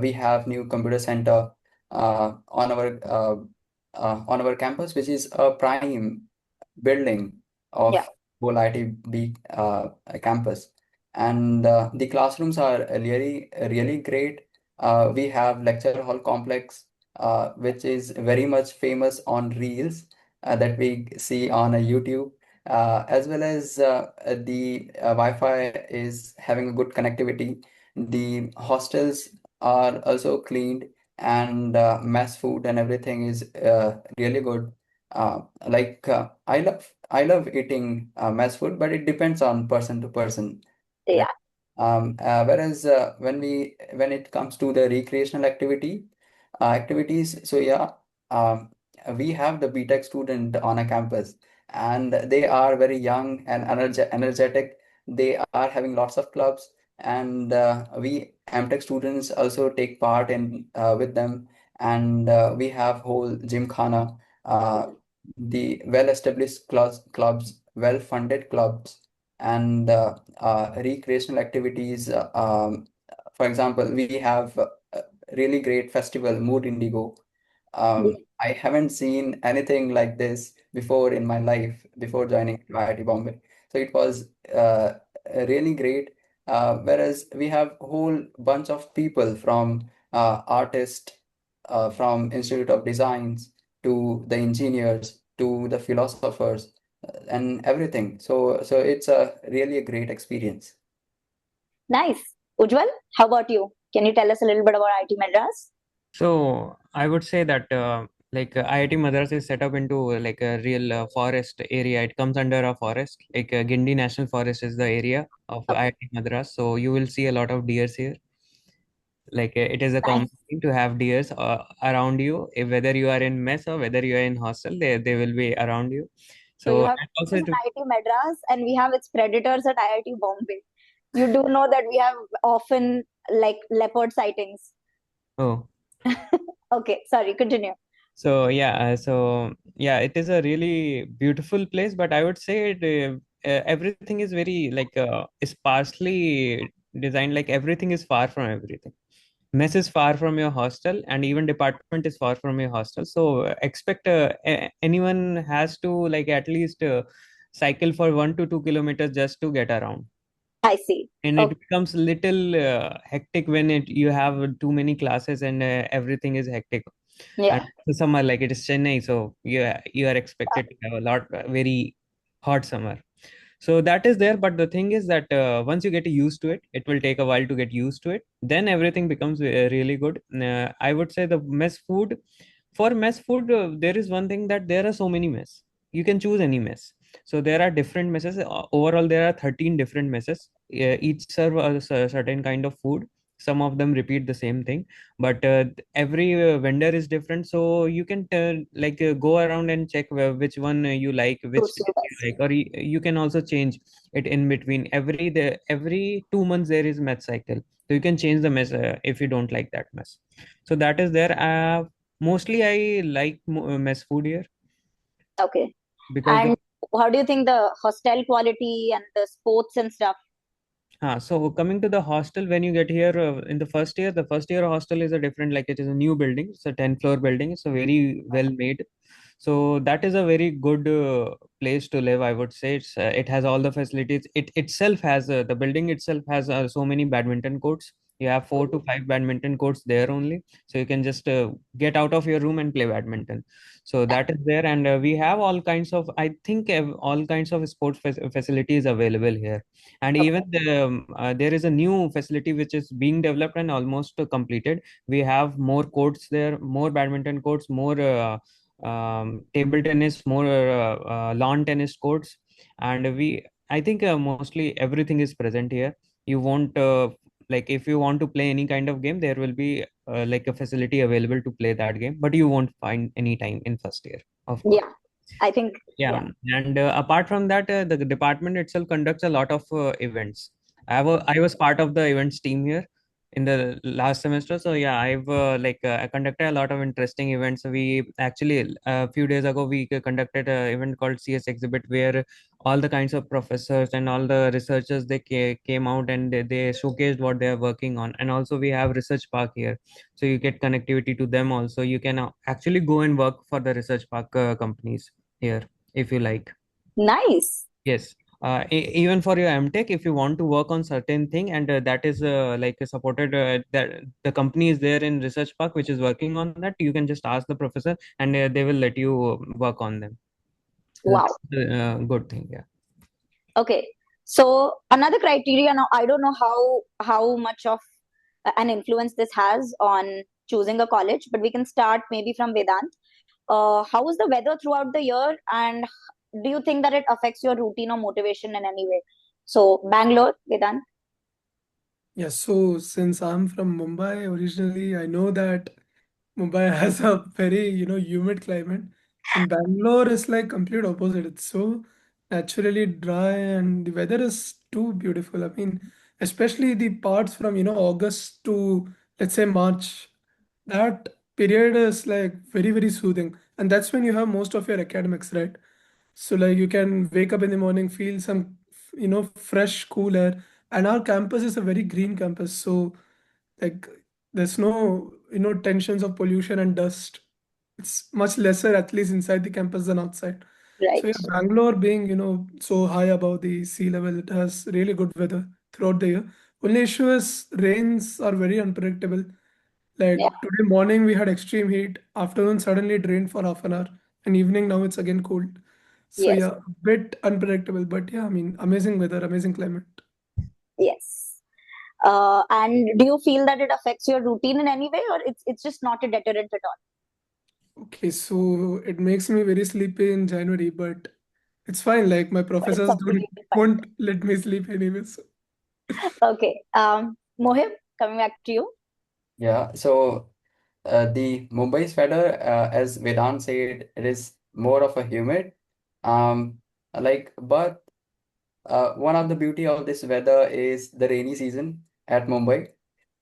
we have new computer center on our campus, which is a prime building yeah, of whole IITB campus. And the classrooms are really great. We have lecture hall complex, which is very much famous on Reels that we see on YouTube, as well as the Wi-Fi is having a good connectivity. The hostels are also cleaned, and mess food and everything is really good. I love eating mess food, but it depends on person to person. Yeah. Whereas when it comes to the recreational activities, so yeah, um, we have the B.Tech student on a campus, and they are very young and energetic. They are having lots of clubs, and we M.Tech students also take part in with them, and we have whole gymkhana, the well-established clubs, well-funded clubs, and recreational activities. For example, we have a really great festival, Mood Indigo. Yeah. I haven't seen anything like this before in my life before joining IIT Bombay. So it was really great. Whereas we have whole bunch of people from artists, from Institute of Designs to the engineers to the philosophers and everything. So it's a really a great experience. Nice. Ujjwal, how about you? Can you tell us a little bit about IIT Madras? So I would say that IIT Madras is set up into like a real forest area. It comes under a forest. Gindi National Forest is the area of Okay. IIT Madras. So you will see a lot of deers here. It is a Nice. common thing to have deers around you. Whether you are in mess or whether you are in hostel, they will be around you. So you So have and also at IIT Madras and we have its predators at IIT Bombay. You do know that we have often like leopard sightings. oh. Okay, sorry, continue. So it is a really beautiful place, but I would say everything is very sparsely designed. Like everything is far from everything. Mess is far from your hostel, and even department is far from your hostel. So expect anyone has to like at least cycle for 1 to 2 kilometers just to get around, I see. and it Okay. becomes little hectic when it you have too many classes and everything is hectic. And Yeah. the summer, like it is Chennai, so you are expected to have a lot very hot summer. So that is there, but the thing is that once you get used to it, it will take a while to get used to it. Then everything becomes really good. I would say the mess food. For mess food, there is one thing that there are so many mess. You can choose any mess. So there are different messes. Overall, there are 13 different messes. Each serve a certain kind of food. Some of them repeat the same thing, but every vendor is different. So you can go around and check which one you like, which Suits you taste you best. like, or you can also change it in between. Every 2 months there is mess cycle, so you can change the mess if you don't like that mess. So that is there. Mostly I like mess food here Okay. because And how do you think the hostel quality and the sports and stuff? so coming to the hostel, when you get here in the first year hostel is a different, like it is a new building. It's a 10-floor building. It's a very well made. So that is a very good place to live, I would say. It has all the facilities. It itself has the building itself has so many badminton courts. You have 4 to 5 badminton courts there only, so you can just get out of your room and play badminton. So that is there, and we have all kinds of, I think, all kinds of sports facilities available here. And Okay. even there is a new facility which is being developed and almost completed. We have more courts there, more badminton courts, more table tennis, more lawn tennis courts, and I think mostly everything is present here. You won't like if you want to play any kind of game, there will be like a facility available to play that game, but you won't find any time in first year, of course. Yeah. I think, yeah. Yeah, and apart from that, the department itself conducts a lot of events. I was part of the events team here in the last semester. So yeah, I conducted a lot of interesting events. We actually a few days ago we conducted an event called CS Exhibit, where all the kinds of professors and all the researchers came out and they showcased what they are working on. And also we have research park here, so you get connectivity to them. Also, you can actually go and work for the research park companies here if you like. Nice. Yes. Even for your M.Tech, if you want to work on certain thing, and that is supported, that the company is there in research park which is working on that, you can just ask the professor and they will let you work on them. So Wow. that's a good thing. Yeah. Okay. So another criteria now, I don't know how much of an influence this has on choosing a college, but we can start maybe from Vedant. How is the weather throughout the year, and do you think that it affects your routine or motivation in any way? So, Bangalore, Vedant. Yeah, so since I'm from Mumbai originally, I know that Mumbai has a very, humid climate. And Bangalore is like complete opposite. It's so naturally dry and the weather is too beautiful. I mean, especially the parts from, August to let's say March. That period is like very, very soothing. And that's when you have most of your academics, right? So like you can wake up in the morning, feel some, fresh, cool air. And our campus is a very green campus. So like there's no, tensions of pollution and dust. It's much lesser, at least inside the campus than outside. So yeah, Right. Bangalore being, so high above the sea level, it has really good weather throughout the year. Only issue is rains are very unpredictable. Yeah. Like today morning we had extreme heat, afternoon suddenly it rained for half an hour, and evening now it's again cold. So Yes. yeah, a bit unpredictable, but yeah, I mean, amazing weather, amazing climate. Yes. And do you feel that it affects your routine in any way, or it's just not a deterrent at all? Okay, so it makes me very sleepy in January, but it's fine. Like my But it's professors don't completely fine. won't let me sleep anyways. Okay. Mohib, coming back to you. Yeah, so the Mumbai's weather, as Vedant said, it is more of a humid. Um, but one of the beauty of this weather is the rainy season at Mumbai.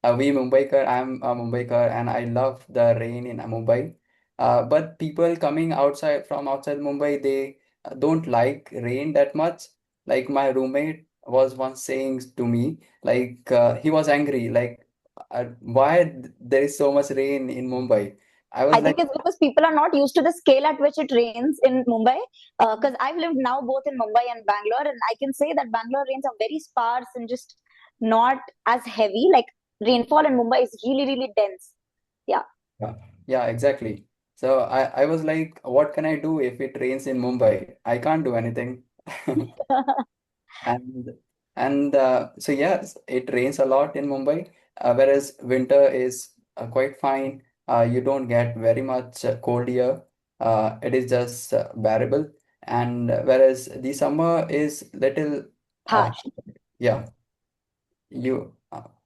I'm a Mumbaikar and I love the rain in Mumbai. But people coming outside Mumbai, they don't like rain that much. Like my roommate was once saying to me, he was angry, there is so much rain in Mumbai. I was I like, think it's because people are not used to the scale at which it rains in Mumbai. Because I've lived now both in Mumbai and Bangalore, and I can say that Bangalore rains are very sparse and just not as heavy. Like rainfall in Mumbai is really, really dense. Yeah. yeah, yeah, exactly. So I was like, what can I do if it rains in Mumbai? I can't do anything. And so yes, it rains a lot in Mumbai, whereas winter is quite fine. You don't get very much cold here. It is just bearable. And whereas the summer is little uh, Harsh. yeah, you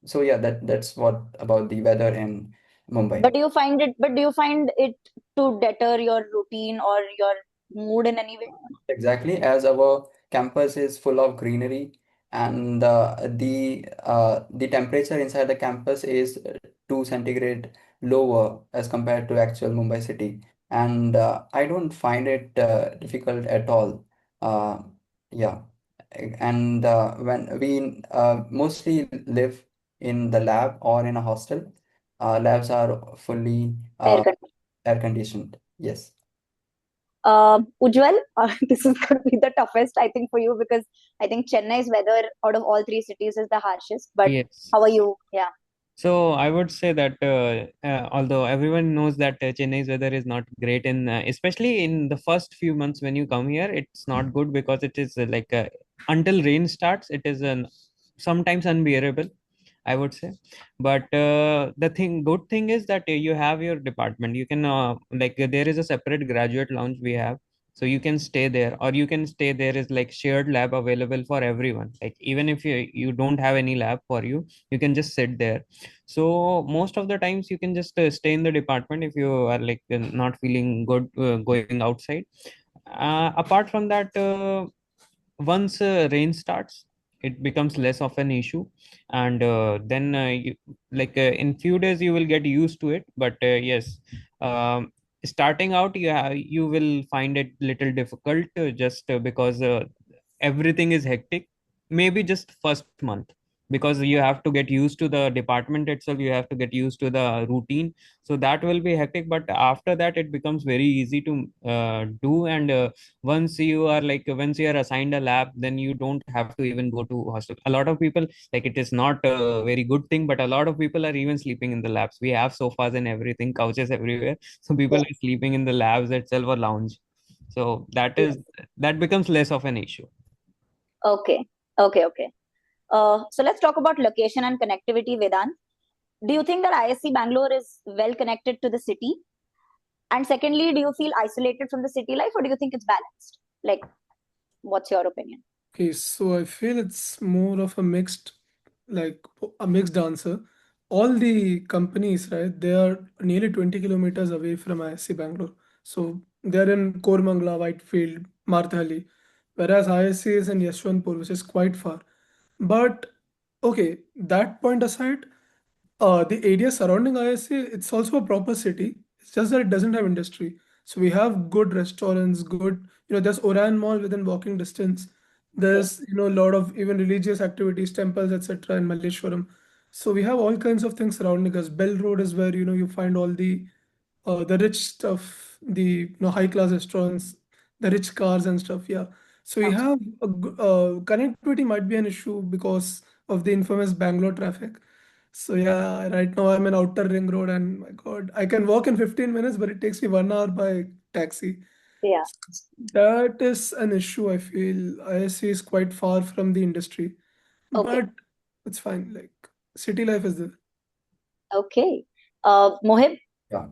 so yeah, that's what about the weather in Mumbai. But do you find it to deter your routine or your mood in any way? Exactly, as our campus is full of greenery and the temperature inside the campus is 2 centigrade lower as compared to actual Mumbai city, and I don't find it difficult at all. Uh, yeah, and when we mostly live in the lab or in a hostel, labs are fully Air conditioning. air conditioned. Yes. Ujjwal, this is going to be the toughest, I think, for you because I think Chennai's weather out of all three cities is the harshest. But Yes. how are you? Yeah. So I would say that although everyone knows that Chennai's weather is not great especially in the first few months when you come here, it's not good because it is until rain starts, it is sometimes unbearable, I would say. But good thing is that you have your department. You can there is a separate graduate lounge we have, so you can stay there, or you can stay there is like shared lab available for everyone. Like even if you don't have any lab for you, you can just sit there. So most of the times you can just stay in the department if you are not feeling good going outside. Apart from that, once rain starts, it becomes less of an issue, and then in few days you will get used to it. But yes, starting out you will find it little difficult, just because everything is hectic, maybe just first month, because you have to get used to the department itself, you have to get used to the routine. So that will be hectic, but after that it becomes very easy to do. And once you are assigned a lab, then you don't have to even go to hostel. A lot of people, like, it is not a very good thing, but a lot of people are even sleeping in the labs. We have sofas and everything, couches everywhere, so people Yeah. are sleeping in the labs itself or lounge. So Yes. that becomes less of an issue. Okay. Okay. Okay. So let's talk about location and connectivity, Vedant. Do you think that IISc Bangalore is well connected to the city? And secondly, do you feel isolated from the city life, or do you think it's balanced? Like, what's your opinion? Okay, so I feel it's more of a like a mixed answer. All the companies, right, they are nearly 20 kilometers away from IISc Bangalore. So they're in Kormangla, Whitefield, Marthali, whereas IISc is in Yeshwanthpur, which is quite far. But okay, that point aside, the area surrounding IISc, it's also a proper city. It's just that it doesn't have industry. So we have good restaurants, there's Oran Mall within walking distance. Okay. There's, a lot of even religious activities, temples, etc. in Malleshwaram. So we have all kinds of things surrounding us. Bell Road is where, you find all the rich stuff, the high class restaurants, the rich cars and stuff. Yeah. So we Okay. have connectivity might be an issue because of the infamous Bangalore traffic. So yeah, right now I'm in Outer Ring Road, and my God, I can walk in 15 minutes, but it takes me 1 hour by taxi. Yeah. That is an issue. I feel ISC is quite far from the industry, Okay. but it's fine. Like city life is there. Okay. Mohib? Yeah.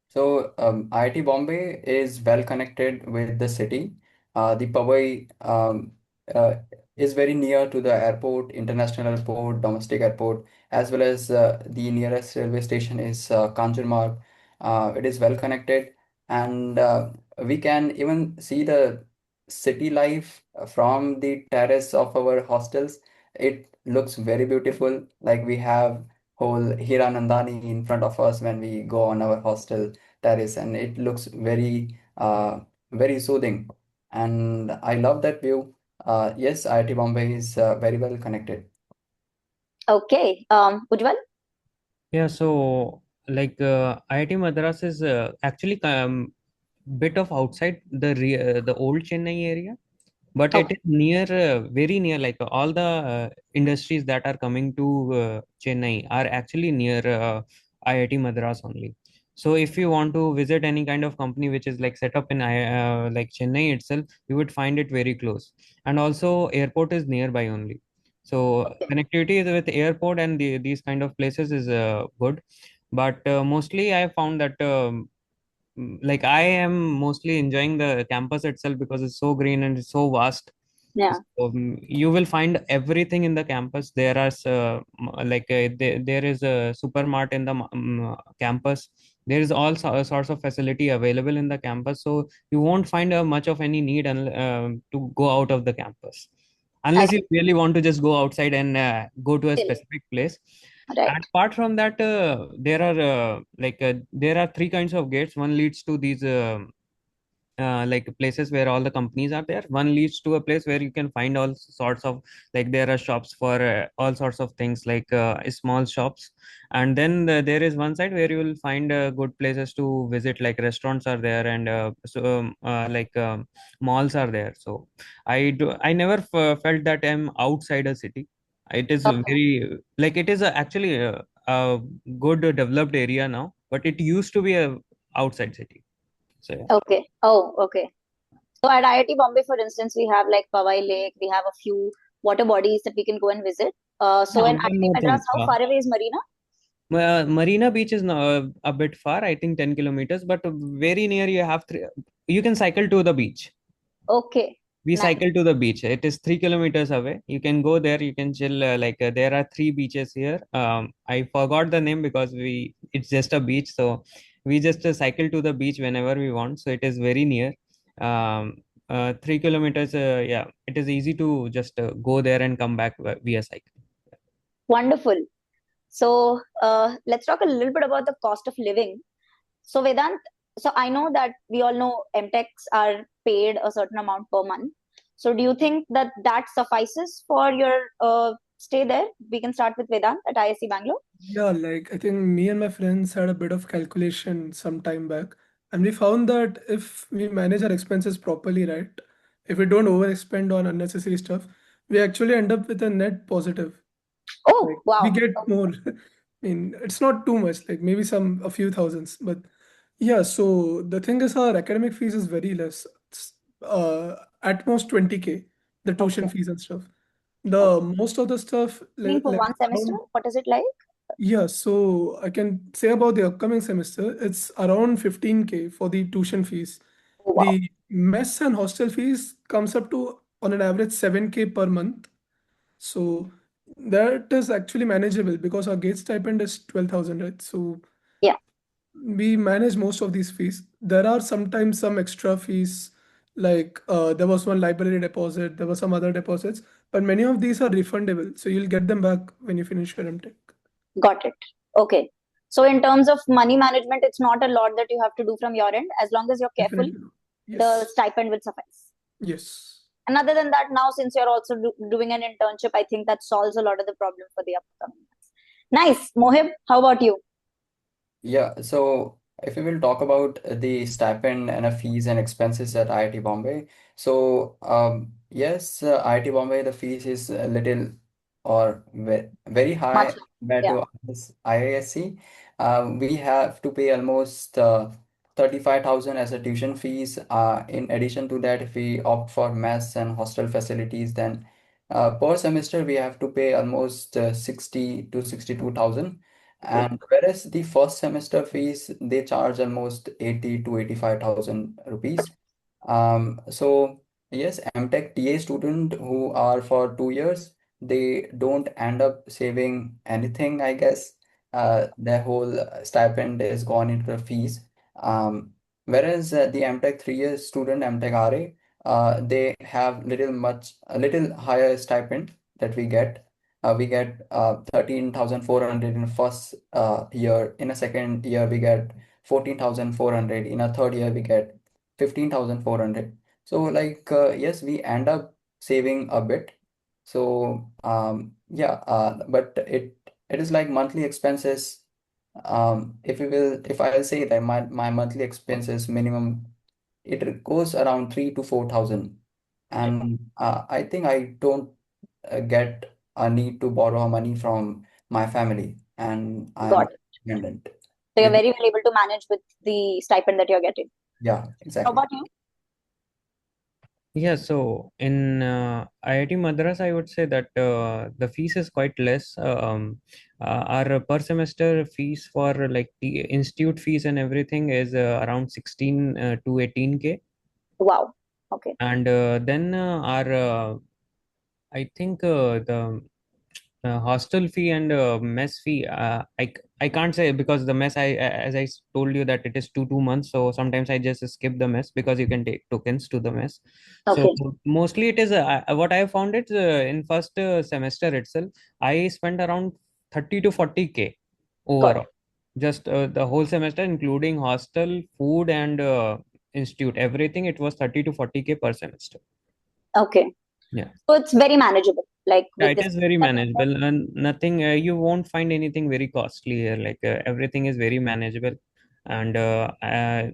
So IIT Bombay is well connected with the city. The Powai uh, is very near to the airport, international airport, domestic airport, as well as the nearest railway station is Kanjurmarg. It is well connected, and we can even see the city life from the terrace of our hostels. It looks very beautiful. Like we have whole Hiranandani in front of us when we go on our hostel terrace, and it looks very soothing, and I love that view. Yes, IIT Bombay is very well connected. Okay. Ujjwal? Yeah, so like IIT Madras is actually bit of outside the old Chennai area, but it Okay. is near, very near. Like all the industries that are coming to Chennai are actually near IIT Madras only. So if you want to visit any kind of company which is like set up in like Chennai itself, you would find it very close. And also airport is nearby only. So Okay. connectivity is with airport and these kind of places is good. But mostly I found that like I am mostly enjoying the campus itself because it's so green and it's so vast. Yeah. So, you will find everything in the campus. There are there is a supermart in the campus. There is all sorts of facility available in the campus, so you won't find much of any need to go out of the campus, I unless you really want to just go outside and go to a feel. specific place. Right. And apart from that, there are three kinds of gates. One leads to these like places where all the companies are there. One leads to a place where you can find all sorts of, like there are shops for all sorts of things, like small shops. And then there is one side where you will find good places to visit, like restaurants are there, and malls are there. So I never felt that I'm outside a city. It is a Okay. very, like it is actually a good developed area now, but it used to be a outside city. So yeah. Okay. Oh, okay. So at IIT Bombay, for instance, we have like Powai Lake, we have a few water bodies that we can go and visit. So Yeah, in one IIT more Madras, thing. how far away is Marina? Marina Beach is a bit far, I think 10 kilometers, but very near. You can cycle to the beach. Okay. We Nice. cycle to the beach. It is 3 kilometers away. You can go there. You can chill. There are three beaches here. I forgot the name because it's just a beach. So we just cycle to the beach whenever we want. So it is very near. 3 kilometers. Yeah, it is easy to just go there and come back via cycle. Wonderful. So let's talk a little bit about the cost of living. So Vedant, so I know that we all know M.Techs are paid a certain amount per month. So do you think that that suffices for your stay there? We can start with Vedant at IISc Bangalore. Yeah, like I think me and my friends had a bit of calculation some time back, and we found that if we manage our expenses properly, right, if we don't overspend on unnecessary stuff, we actually end up with a net positive. Oh, Like we wow. get more. I mean, it's not too much, like maybe a few thousands, but yeah. So the thing is, our academic fees is very less. It's at most 20K, the tuition Okay. fees and stuff. Okay. The most of the stuff I mean, for like one semester, around what is it like? Yeah, so I can say about the upcoming semester, it's around 15K for the tuition fees. Oh, wow. The mess and hostel fees comes up to on an average 7K per month. So that is actually manageable because our gate stipend is 12,000, right? So Yeah, we manage most of these fees. There are sometimes some extra fees, like there was one library deposit, there were some other deposits, but many of these are refundable. So you'll get them back when you finish your M.Tech. got it. Okay. So in terms of money management, it's not a lot that you have to do from your end. As long as you're careful, Definitely. the Yes. stipend will suffice. Yes. And other than that, now since you're also doing an internship, I think that solves a lot of the problem for the upcoming months. Nice. Mohib, how about you? Yeah, so if we will talk about the stipend and fees and expenses at IIT Bombay, so yes, IIT Bombay, the fees is a little or very Much. high compared Yeah. to IISc. We have to pay almost 35,000 as a tuition fees. In addition to that, if we opt for mess and hostel facilities, then per semester we have to pay almost 60 to 62,000. Okay. And whereas the first semester fees, they charge almost 80 to 85,000 rupees. So yes, M.Tech TA student who are for 2 years, they don't end up saving anything, I guess. Their whole stipend is gone into the fees. Whereas the M.Tech 3 years student, M.Tech RA, they have a little higher stipend that we get 13,400 in the first year. In a second year, we get 14,400. In a third year, we get 15,400. So, like, yes, we end up saving a bit. So, yeah, but it is like monthly expenses. If I'll say that my monthly expenses minimum, it goes around 3 to 4,000, and I think I don't get a need to borrow money from my family, and I'm Got it. independent. So you're With very well able to manage with the stipend that you're getting. Yeah, How exactly. about you? Yeah, so in IIT Madras, I would say that the fees is quite less. Our per semester fees for like the institute fees and everything is around 16 to 18K. Wow. Okay. And then our I think the hostel fee and mess fee, I can't say because the mess, as I told you that it is 2 months, so sometimes I just skip the mess because you can take tokens to the mess. So Okay. mostly it is what I found it in first semester itself, I spent around 30 to 40K Got overall, just the whole semester including hostel, food, and institute, everything. It was 30 to 40K per semester. it. Okay. Yeah. So it's very manageable, like Yeah, with it this. is very manageable, and nothing, you won't find anything very costly here. Like everything is very manageable, and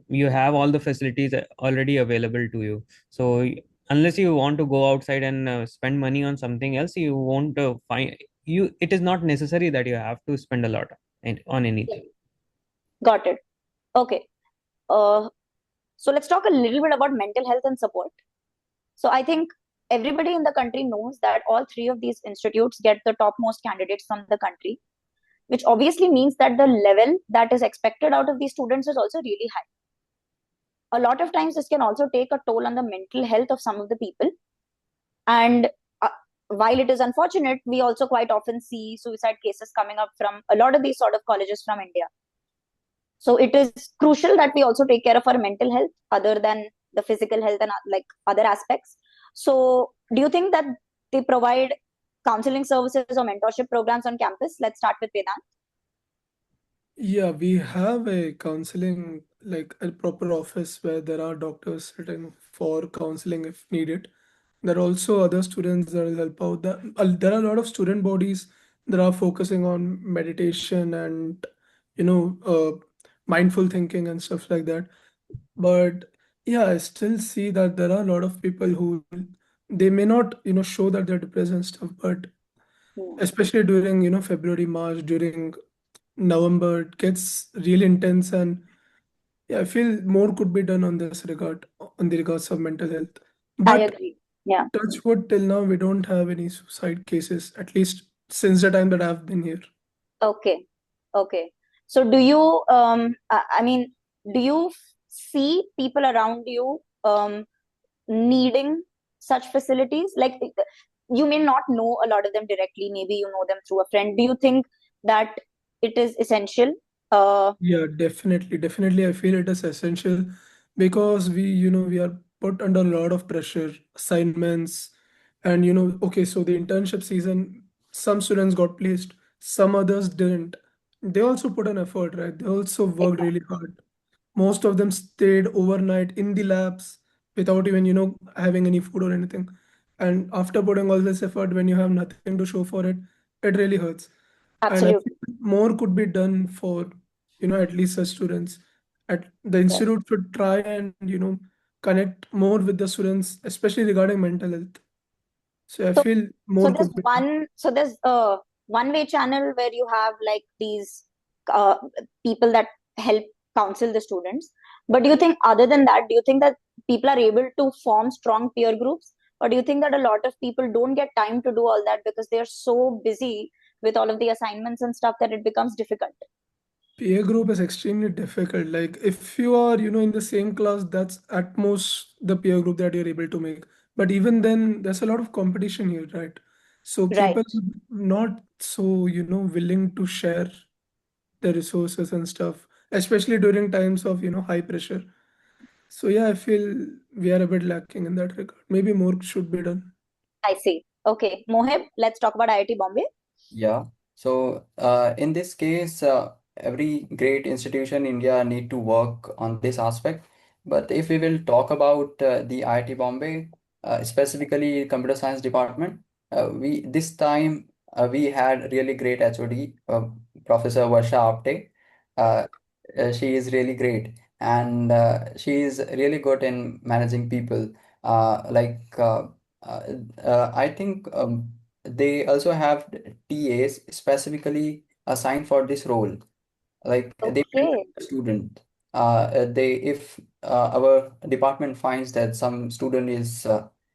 you have all the facilities already available to you. So unless you want to go outside and spend money on something else, you won't find you. It is not necessary that you have to spend a lot on anything. Got it. Okay. Uh, so let's talk a little bit about mental health and support. So I think everybody in the country knows that all three of these institutes get the topmost candidates from the country, which obviously means that the level that is expected out of these students is also really high. A lot of times, this can also take a toll on the mental health of some of the people. And uh, while it is unfortunate, we also quite often see suicide cases coming up from a lot of these sort of colleges from India. So it is crucial that we also take care of our mental health other than the physical health and like other aspects. So do you think that they provide counseling services or mentorship programs on campus? Let's start with Vedant. Yeah, we have a counseling, like a proper office where there are doctors sitting for counseling if needed. There are also other students that will help out. There are a lot of student bodies that are focusing on meditation and, mindful thinking and stuff like that. But yeah, I still see that there are a lot of people who they may not, show that they're depressed and stuff, but Hmm. especially during, February, March, during November, it gets really intense, and yeah, I feel more could be done on this regard, on the regards of mental health. I But agree. Yeah. touch wood, till now we don't have any suicide cases, at least since the time that I've been here. Okay. Okay. So do you I mean, do you see people around you needing such facilities? Like, you may not know a lot of them directly, maybe you know them through a friend. Do you think that it is essential? Yeah, definitely. Definitely, I feel it is essential because we are put under a lot of pressure, assignments, and okay, so the internship season, some students got placed, some others didn't. They also put an effort, right? They also worked Exactly. really hard. Most of them stayed overnight in the labs without even, having any food or anything. And after putting all this effort, when you have nothing to show for it, it really hurts. And I Absolutely. feel more could be done for, at least such students. At the Yes. institute should try and, connect more with the students, especially regarding mental health. So I So, feel so more there's could be done. one one-way channel where you have like these uh, people that help counsel the students. But do you think, other than that, do you think that people are able to form strong peer groups, or do you think that a lot of people don't get time to do all that because they are so busy with all of the assignments and stuff that it becomes difficult? Peer group is extremely difficult. Like if you are, in the same class, that's at most the peer group that you're able to make. But even then, there's a lot of competition here, right? So Right. people not so, willing to share the resources and stuff, especially during times of, high pressure. So yeah, I feel we are a bit lacking in that regard. Maybe more should be done. I see. Okay, Mohib, let's talk about IIT Bombay. Yeah. So in this case, every great institution in India need to work on this aspect. But if we will talk about the IIT Bombay, specifically computer science department, we this time we had really great HOD, Professor Varsha Apte. Uh, she is really great, and she is really good in managing people. Uh, I think. They also have TAs specifically assigned for this role, like they mentor Okay. the student. They if our department finds that some student is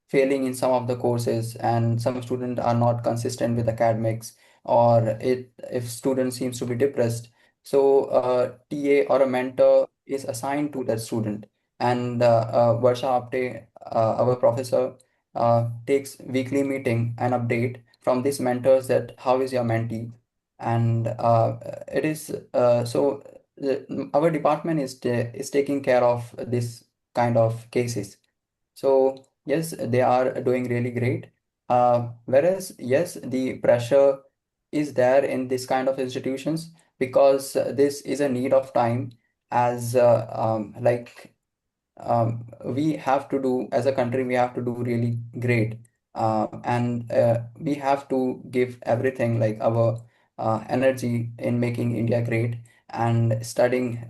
failing in some of the courses and some student are not consistent with academics, or it if student seems to be depressed, so TA or a mentor is assigned to that student. And Varsha Apte, our professor, takes weekly meeting and update from these mentors that how is your mentee. And it is so our department is taking care of this kind of cases. So yes, they are doing really great. Whereas yes, the pressure is there in this kind of institutions because this is a need of time, as we have to do as a country, we have to do really great, and we have to give everything like our energy in making India great and studying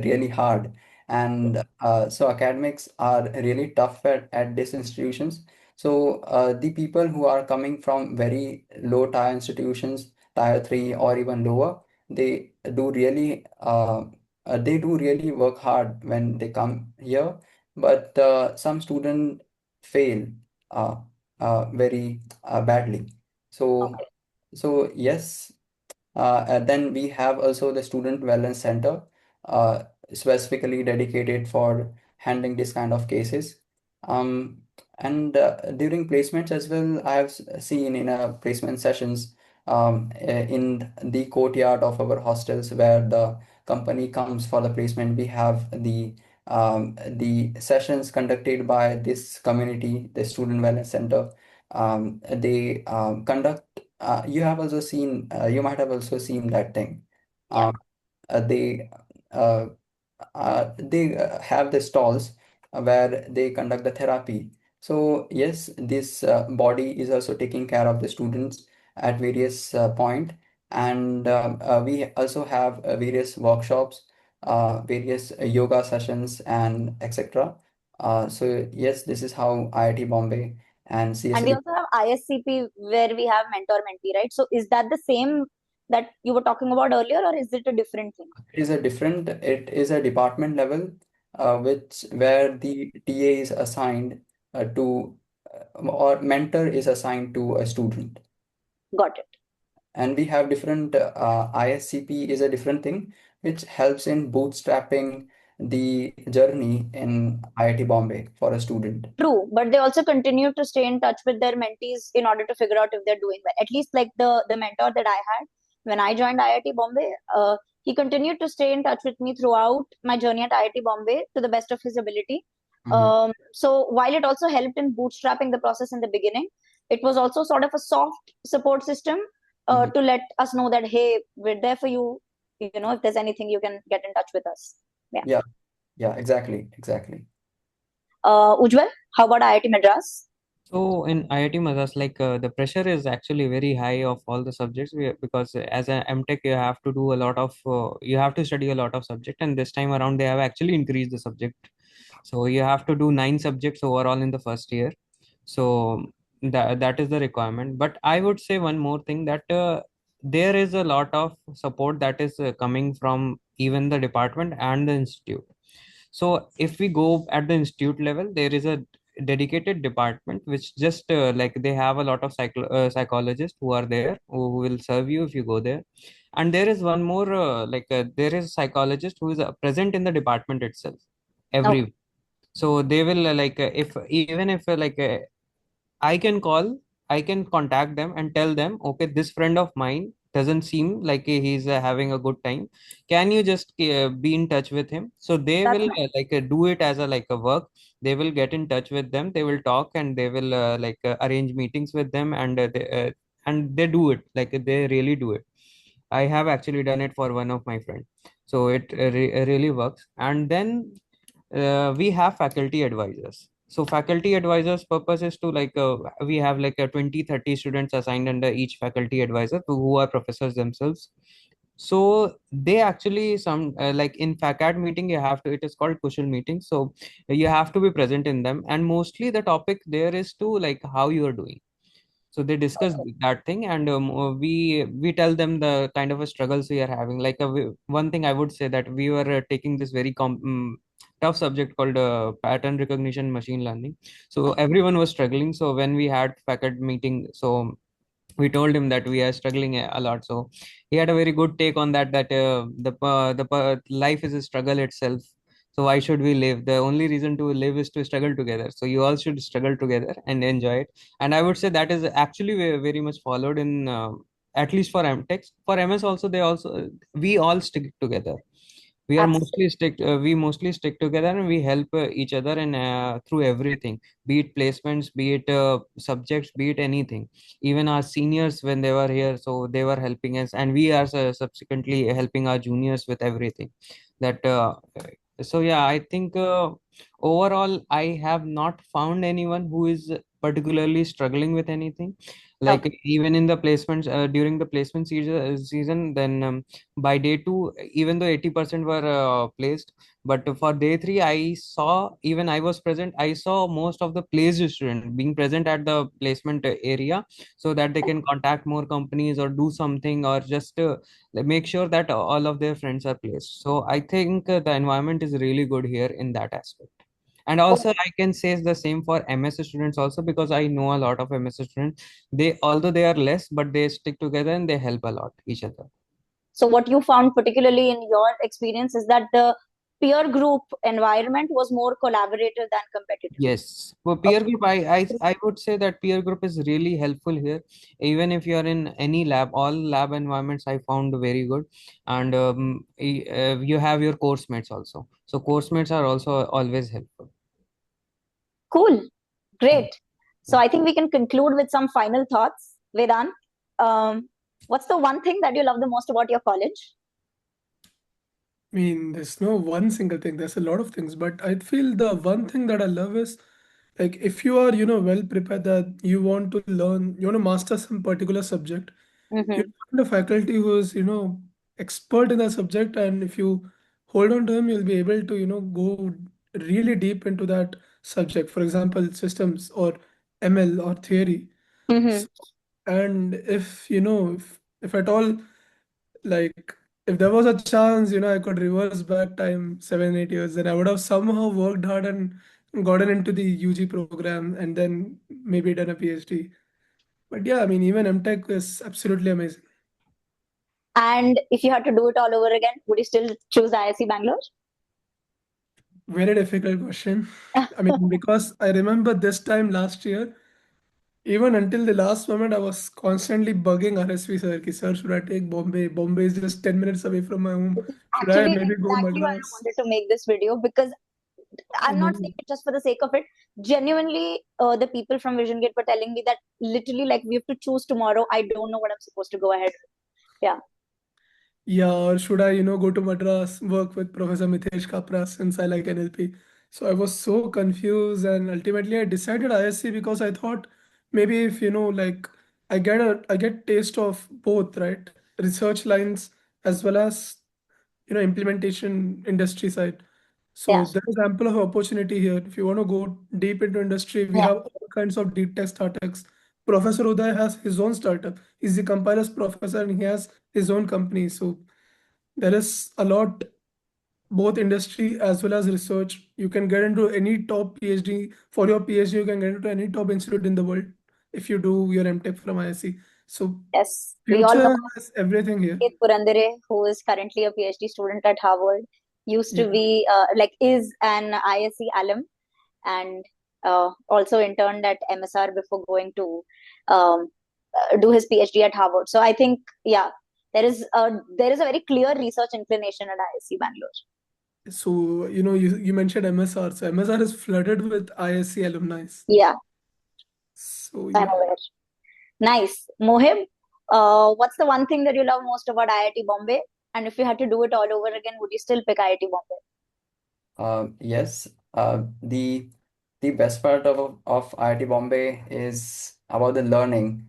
really hard. And so academics are really tough at these institutions. So the people who are coming from very low tier institutions, tier 3 or even lower, they do really they do really work hard when they come here, but some students fail uh, very badly. So, Okay. so yes, and then we have also the Student Wellness Center, uh, specifically dedicated for handling this kind of cases. Um, and during placements as well, I have seen in placement sessions in the courtyard of our hostels where the company comes for the placement. We have the sessions conducted by this community, the Student Wellness Center. They conduct you have also seen, you might have also seen that thing. Yeah. Um, they uh, they have the stalls where they conduct the therapy. So yes, this body is also taking care of the students at various point, and we also have various workshops, various yoga sessions, and etc. So yes, this is how IIT Bombay and And CSE. we also have ISCP where we have mentor mentee, right? So is that the same that you were talking about earlier, or is it a different thing? It is a department level, which where the TA is assigned to or mentor is assigned to a student. Got it. and we have different ISCP is a different thing which helps in bootstrapping the journey in IIT Bombay for a student. True, but they also continue to stay in touch with their mentees in order to figure out if they're doing well. At least like the mentor that I had when I joined IIT Bombay, he continued to stay in touch with me throughout my journey at IIT Bombay to the best of his ability. So while it also helped in bootstrapping the process in the beginning, it was also sort of a soft support system to let us know that, hey, we're there for you. You know, if there's anything, you can get in touch with us. Yeah. Yeah, exactly. Ujjwal, how about IIT Madras? So in IIT Madras, the pressure is actually very high of all the subjects because as an M.Tech you have to do a lot of you have to study a lot of subject, and this time around they have actually increased the subject. So you have to do 9 subjects overall in the first year. So that is the requirement. But I would say one more thing, that there is a lot of support that is coming from even the department and the institute. So if we go at the institute level, there is a dedicated department which just they have a lot of psychologists who are there who will serve you if you go there. And there is one more there is a psychologist who is present in the department itself every Okay. week. So they will if even if I can call, I can contact them and tell them, okay, this friend of mine doesn't seem like he's having a good time. Can you just be in touch with him? So they That's will nice. do it as a a work. They will get in touch with them. They will talk and they will arrange meetings with them, and they do it, they really do it. I have actually done it for one of my friends. So it really works. And then we have faculty advisors. So faculty advisors purpose is to we have 20-30 students assigned under each faculty advisor who are professors themselves. So they actually some in facad meeting you have to, it is called kushal meeting, so you have to be present in them, and mostly the topic there is to how you are doing. So they discuss that thing, and we tell them the kind of a struggles we are having. One thing I would say, that we were taking this very tough subject called pattern recognition machine learning. So everyone was struggling. So when we had faculty meeting, so we told him that we are struggling a lot. So he had a very good take on that, that life is a struggle itself. So why should we live? The only reason to live is to struggle together. So you all should struggle together and enjoy it. And I would say that is actually very much followed in at least for M.Tech. For MS also, they also, we all stick together. We are Absolutely. mostly we mostly stick together, and we help each other in through everything, be it placements, be it subjects, be it anything. Even our seniors, when they were here, so they were helping us, and we are subsequently helping our juniors with everything. That so yeah, I think overall I have not found anyone who is particularly struggling with anything. Like Okay. even in the placements, during the placement season, then by day two, even though 80% were placed, but for day three, I saw, even I was present, I saw most of the placed student being present at the placement area, so that they can contact more companies or do something, or just make sure that all of their friends are placed. So I think the environment is really good here in that aspect. And also I can say the same for MS students also, because I know a lot of MS students. They, although they are less, but they stick together and they help a lot each other. So what you found particularly in your experience is that the peer group environment was more collaborative than competitive. Yes, for peer Okay. group, I would say that peer group is really helpful here. Even if you are in any lab, all lab environments I found very good, and you have your course mates also. So course mates are also always helpful. Cool. Yeah. Great. So I think we can conclude with some final thoughts. Vedant, what's the one thing that you love the most about your college? I mean, there's no one single thing. There's a lot of things, but I feel the one thing that I love is like if you are, well prepared that you want to learn, you want to master some particular subject, you Mm-hmm. find a faculty who is, expert in that subject, and if you hold on to him, you'll be able to, go really deep into that subject. For example, systems or ML or theory. Mm-hmm. So, and if, if at all, like if there was a chance, I could reverse back time 7, 8 years, then I would have somehow worked hard and gotten into the UG program and then maybe done a PhD. But yeah, I mean, even M.Tech is absolutely amazing. And if you had to do it all over again, would you still choose IISc Bangalore? Very difficult question. I mean, because I remember this time last year, even until the last moment, I was constantly bugging RSV sir, ki, sir, should I take Bombay? Bombay is just 10 minutes away from my home. This is Should I actually maybe go exactly why I Madras? wanted to make this video, because I I'm not know. saying it just for the sake of it. Genuinely, the people from VisionGATE were telling me that literally, like, we have to choose tomorrow. I don't know what I'm supposed to go ahead with. Yeah. Yeah, or should I, go to Madras, work with Professor Mitesh Kapra since I like NLP? So I was so confused, and ultimately I decided ISC because I thought maybe if like I get taste of both, right? Research lines as well as implementation industry side. So Yeah. there is ample of opportunity here. If you want to go deep into industry, we Yeah. have all kinds of deep tech startups. Professor Uday has his own startup. He's the compilers professor and he has his own company. So there is a lot, both industry as well as research. You can get into any top PhD. For your PhD, you can get into any top institute in the world if you do your M.Tech from IISc. So Yes. We all know future has everything here. Kate Purandare, who is currently a PhD student at Harvard, used to Yeah. be is an ISc alum, and also interned at MSR before going to um, do his PhD at Harvard. So I think, yeah, there is a very clear research inclination at IISc Bangalore. So, you mentioned MSR. So MSR is flooded with ISC alumni. Yeah, So I'm yeah. aware. Nice. Mohib, what's the one thing that you love most about IIT Bombay? And if you had to do it all over again, would you still pick IIT Bombay? Yes, the best part of IIT Bombay is about the learning.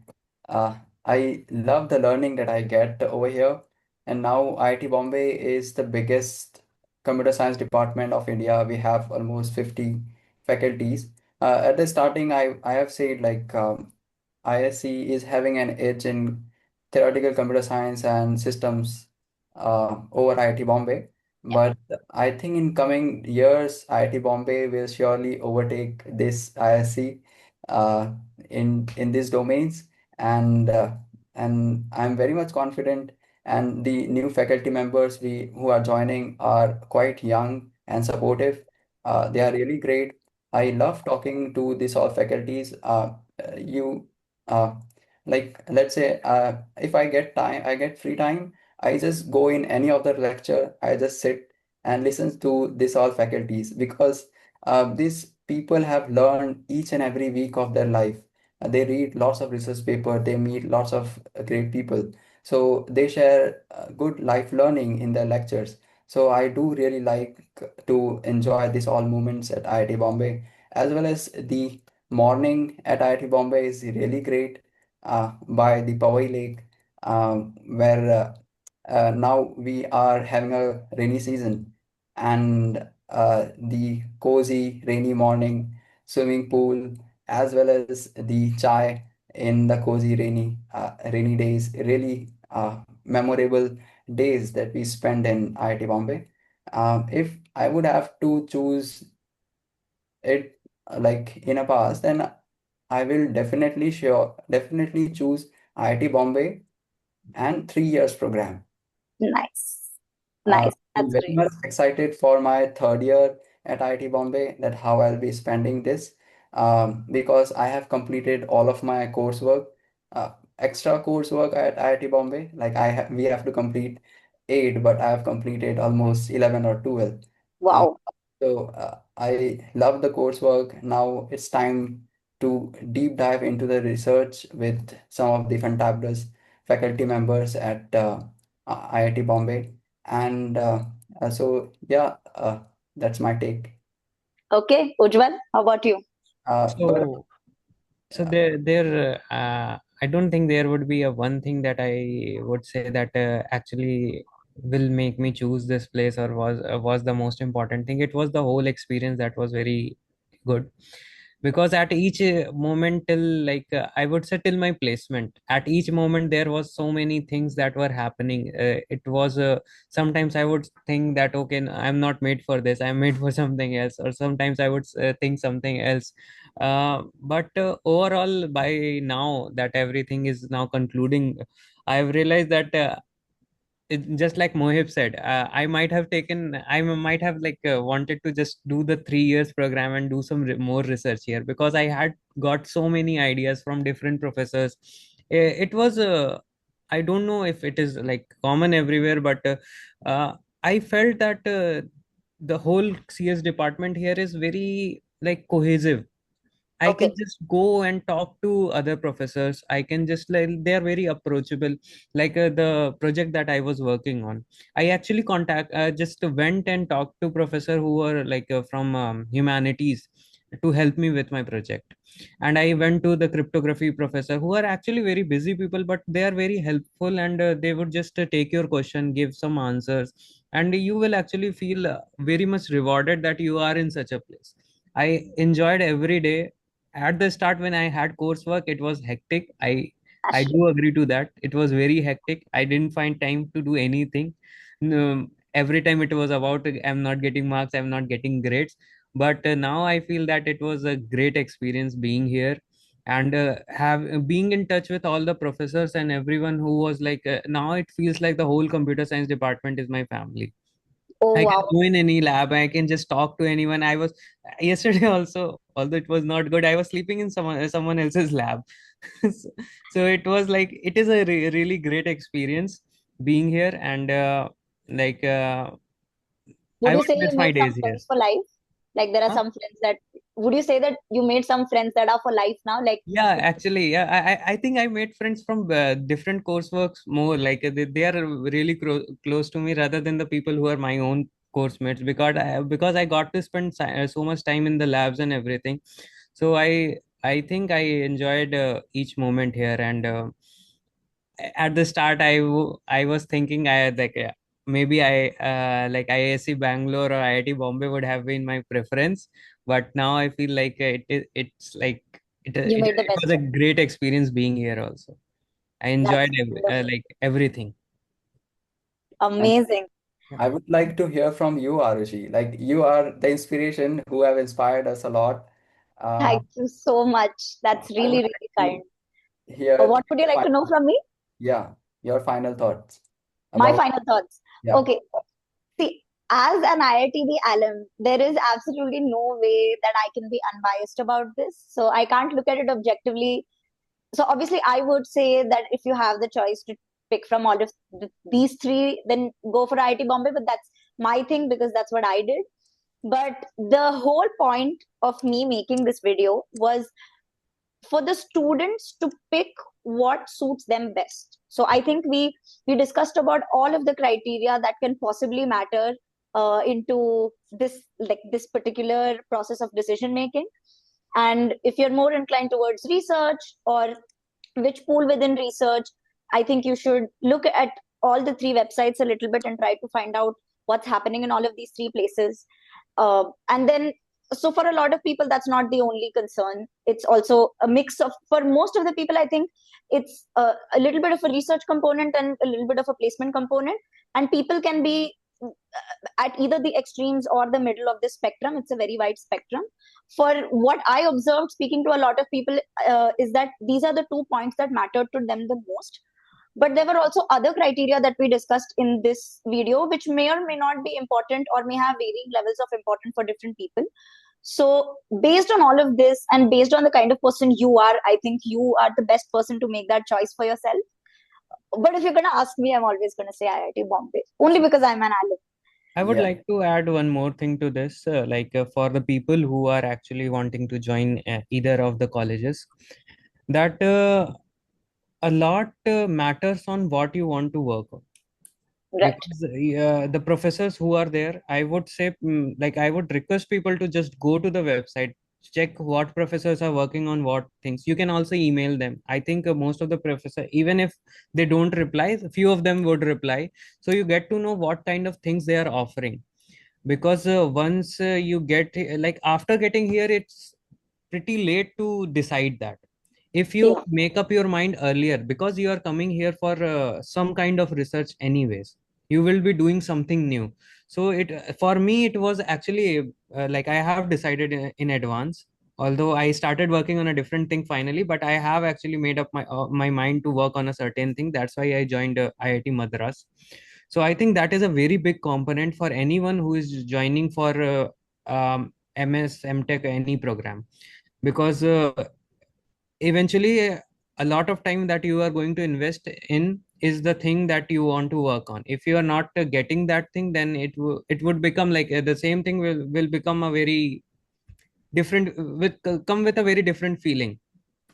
Uh, I love the learning that I get over here. And now IIT Bombay is the biggest computer science department of India. We have almost 50 faculties. At the starting, I have said like ISC is having an edge in theoretical computer science and systems over IIT Bombay. But I think in coming years, IIT Bombay will surely overtake this ISC uh, in these domains, and uh, and I'm very much confident. And the new faculty members we who are joining are quite young and supportive. They are really great. I love talking to these all faculties. You uh, like let's say if I get time, I get free time. I just go in any of the lecture. I just sit and listen to this all faculties because these people have learned each and every week of their life. They read lots of research paper. They meet lots of great people. So they share good life learning in their lectures. So I do really like to enjoy these all moments at IIT Bombay, as well as the morning at IIT Bombay is really great by the Powai Lake, where now we are having a rainy season, and the cozy rainy morning swimming pool as well as the chai in the cozy rainy days, really memorable days that we spend in IIT Bombay. If I would have to choose it like in a past, then I will definitely choose IIT Bombay and 3 years program. Nice. Nice. I'm That's very great. much excited for my third year at IIT Bombay, that how I'll be spending this, because I have completed all of my coursework, extra coursework at IIT Bombay. Like we have to complete 8, but I have completed almost 11 or 12. Uh, Wow. so I love the coursework. Now it's time to deep dive into the research with some of the fantabulous faculty members at IIT Bombay. And so that's my take. Okay. Ujjwal, how about you? But So I don't think there would be a one thing that I would say that actually will make me choose this place or was the most important thing. It was the whole experience that was very good, because at each moment till I would say till my placement, at each moment there was so many things that were happening. It was sometimes I would think that okay, I'm not made for this, I'm made for something else, or sometimes I would think something else. But overall, by now that everything is now concluding, I've realized that just like Mohib said, I might have like wanted to just do the 3 years program and do some more research here, because I had got so many ideas from different professors. It was I don't know if it is like common everywhere, but uh, I felt that the whole CS department here is very like cohesive. I can Okay. just go and talk to other professors. I can just like, they are very approachable. Like the project that I was working on, I actually just went and talked to professor who were like from humanities to help me with my project. And I went to the cryptography professor, who are actually very busy people, but they are very helpful, and they would just take your question, give some answers, and you will actually feel very much rewarded that you are in such a place. I enjoyed every day. At the start, when I had coursework, it was hectic. I do agree to that. It was very hectic. I didn't find time to do anything. No, every time it was about I'm not getting marks, I'm not getting grades. But now I feel that it was a great experience being here, and have being in touch with all the professors and everyone who was like now it feels like the whole computer science department is my family. Oh, I can wow. go in any lab. I can just talk to anyone. I was yesterday also, although it was not good, I was sleeping in someone else's lab. so, so it was like it is a really great experience being here, and like Would I you would say you miss my made some days here. friends for life? Like there are Huh? some friends that, would you say that you made some friends that are for life now? Like, Yeah, actually, yeah, I think I made friends from different courseworks more. Like they are really close to me rather than the people who are my own course mates, because I got to spend so much time in the labs and everything. So I think I enjoyed each moment here, and at the start I was thinking I like maybe I like IISc Bangalore or IIT Bombay would have been my preference, but now I feel like it's like you made the it best was a choice. great experience being here also. I That's enjoyed wonderful. like everything. And Amazing. Yeah. I would like to hear from you, Arushi. Like you are the inspiration who have inspired us a lot. Uh, Thank you so much. That's I really, would really like kind. to hear What would you your like to know final, from me? yeah, your final thoughts My about, final thoughts. yeah. Okay. See, as an IITB alum, there is absolutely no way that I can be unbiased about this. So I can't look at it objectively. So obviously, I would say that if you have the choice to pick from all of these three, then go for IIT Bombay. But that's my thing because that's what I did. But the whole point of me making this video was for the students to pick what suits them best. So I think we discussed about all of the criteria that can possibly matter into this particular process of decision making. And if you're more inclined towards research or which pool within research, I think you should look at all the three websites a little bit and try to find out what's happening in all of these three places. And then, so for a lot of people, that's not the only concern. It's also a mix of, for most of the people, I think it's a little bit of a research component and a little bit of a placement component. And people can be at either the extremes or the middle of this spectrum. It's a very wide spectrum. For what I observed speaking to a lot of people, is that these are the 2 points that mattered to them the most. But there were also other criteria that we discussed in this video, which may or may not be important or may have varying levels of importance for different people. So, based on all of this and based on the kind of person you are, I think you are the best person to make that choice for yourself. But if you're going to ask me, I'm always going to say IIT Bombay, only because I'm an alum. I would Yeah. like to add one more thing to this, like for the people who are actually wanting to join either of the colleges, that a lot matters on what you want to work on. Right. Because the professors who are there, I would say, like I would request people to just go to the website, check what professors are working on what things. You can also email them. I think most of the professor, even if they don't reply, a few of them would reply, so you get to know what kind of things they are offering. Because once you get like after getting here, it's pretty late to decide that. If you Yeah. make up your mind earlier, because you are coming here for some kind of research anyways, you will be doing something new. So it for me it was actually like I have decided in advance, although I started working on a different thing finally, but I have actually made up my mind to work on a certain thing. That's why I joined IIT Madras. So I think that is a very big component for anyone who is joining for MS, M.Tech, any program, because eventually a lot of time that you are going to invest in is the thing that you want to work on. If you are not getting that thing, then it would become like the same thing will become a very different with come with a very different feeling.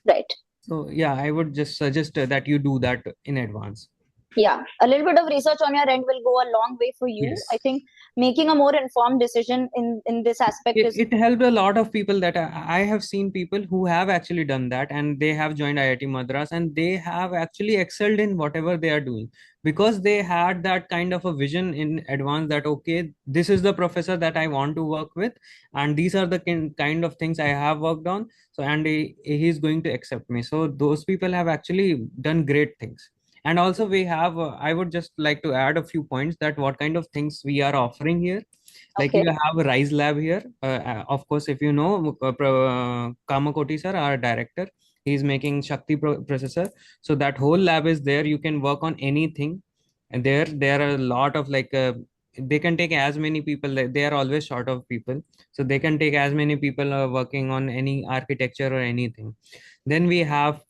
Right. So yeah, I would just suggest that you do that in advance. Yeah, a little bit of research on your end will go a long way for you. I Yes. think making a more informed decision in this aspect is It helped a lot of people that I have seen people who have actually done that, and they have joined IIT Madras and they have actually excelled in whatever they are doing, because they had that kind of a vision in advance that okay, this is the professor that I want to work with, and these are the kind of things I have worked on. So and he's going to accept me. So those people have actually done great things. And also we have I would just like to add a few points that what kind of things we are offering here. Like okay. you have a Rise Lab here. Of course, if you know Kamakoti sir, our director, he's making Shakti processor. So that whole lab is there. You can work on anything, and there are a lot of like they can take as many people. They are always short of people, so they can take as many people working on any architecture or anything. Then we have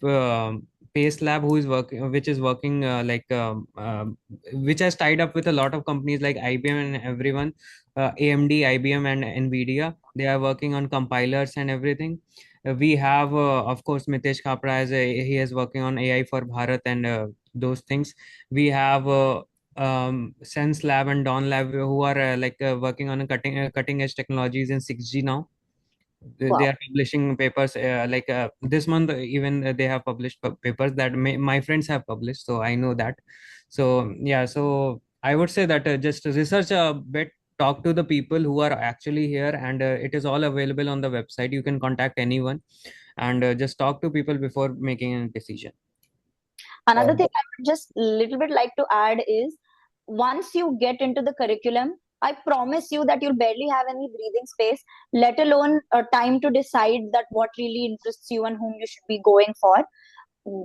Pace Lab, who is working, which is working which has tied up with a lot of companies like IBM and everyone, AMD, IBM, and NVIDIA. They are working on compilers and everything. We have, of course, Mitesh Kapra, he is working on AI for Bharat and those things. We have Sense Lab and Dawn Lab, who are working on a cutting edge technologies in 6G now. They Wow. are publishing papers this month. Even they have published papers that my friends have published, so I know that. So yeah, so I would say that just research a bit, talk to the people who are actually here, and it is all available on the website. You can contact anyone, and just talk to people before making a decision. Another Uh, thing I would just little bit like to add is, once you get into the curriculum, I promise you that you'll barely have any breathing space, let alone time to decide that what really interests you and whom you should be going for.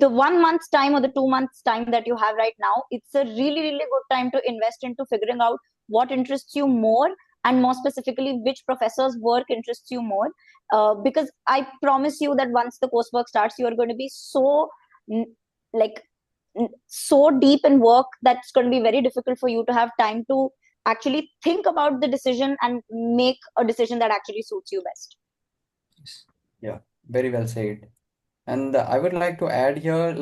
The 1 month's time or the 2 months time that you have right now, it's a really, really good time to invest into figuring out what interests you more, and more specifically, which professor's work interests you more. Because I promise you that once the coursework starts, you are going to be so like so deep in work that's going to be very difficult for you to have time to actually think about the decision and make a decision that actually suits you best. Yes. yeah, very well said. And I would like to add here,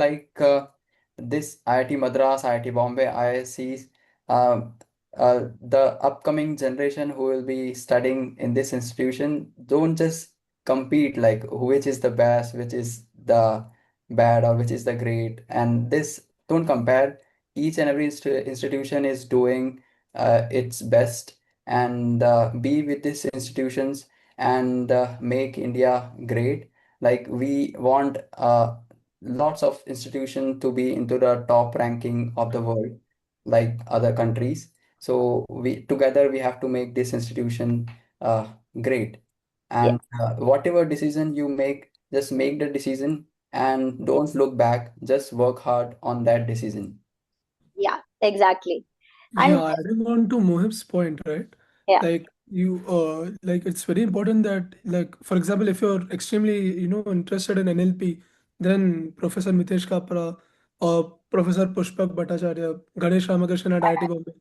this IIT Madras, IIT Bombay, IIScs, uh, the upcoming generation who will be studying in this institution don't just compete like which is the best, which is the bad, or which is the great. And this don't compare. Each and every institution is doing its best, and be with these institutions and make India great. Like we want lots of institutions to be into the top ranking of the world, like other countries. So we together we have to make this institution uh, great. Yeah, And whatever decision you make, just make the decision and don't look back. Just work hard on that decision. yeah, exactly. And Yeah, adding on to Mohib's point, right? yeah, Like like it's very important that, like, for example, if you're extremely, interested in NLP, then Professor Mitesh Kapra or Professor Pushpak Bhattacharya, Ganesh Ramakrishnan at IIT Bombay,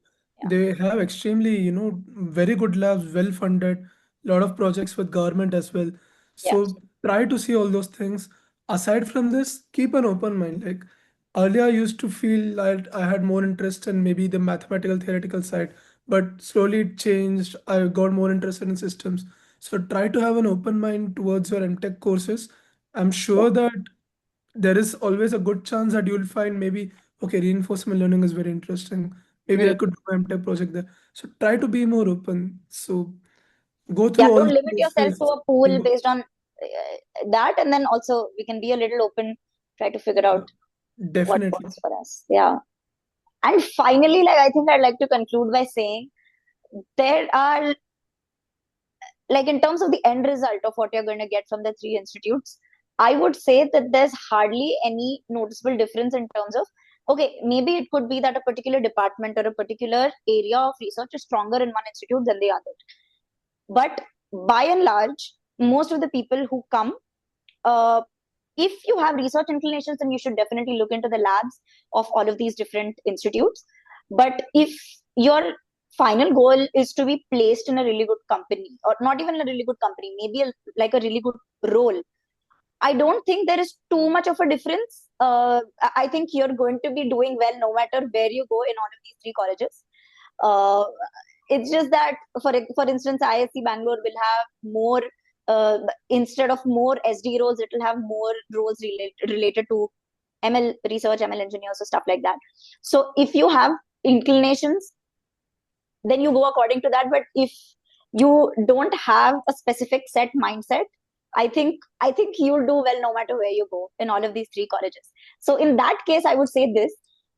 yeah, they have extremely, very good labs, well funded, lot of projects with government as well. yeah, So try to see all those things. Aside from this, keep an open mind. Like, earlier, I used to feel that I had more interest in maybe the mathematical theoretical side, but slowly it changed. I got more interested in systems. So try to have an open mind towards your M.Tech courses. I'm yeah, sure that there is always a good chance that you'll find maybe, okay, reinforcement learning is very interesting. Maybe I mm, could do an M.Tech project there. So try to be more open. So go yeah. through all Don't the limit yourself to courses. a pool based on that, and then also we can be a little open, try to figure out what Definitely. works for us. Yeah. And finally, like I think I'd like to conclude by saying, there are, like, in terms of the end result of what you're going to get from the three institutes, I would say that there's hardly any noticeable difference in terms of Okay, maybe it could be that a particular department or a particular area of research is stronger in one institute than the other. But by and large, most of the people who come, uh, if you have research inclinations, then you should definitely look into the labs of all of these different institutes. But if your final goal is to be placed in a really good company, or not even a really good company, maybe like a really good role, I don't think there is too much of a difference. I think you're going to be doing well no matter where you go in all of these three colleges. Uh, it's just that, for instance, IISc Bangalore will have more, instead of more SD roles, it will have more roles related to ML research, ML engineers, or stuff like that. So if you have inclinations, then you go according to that. But if you don't have a specific set mindset, I think you'll do well no matter where you go in all of these three colleges. So in that case, I would say this,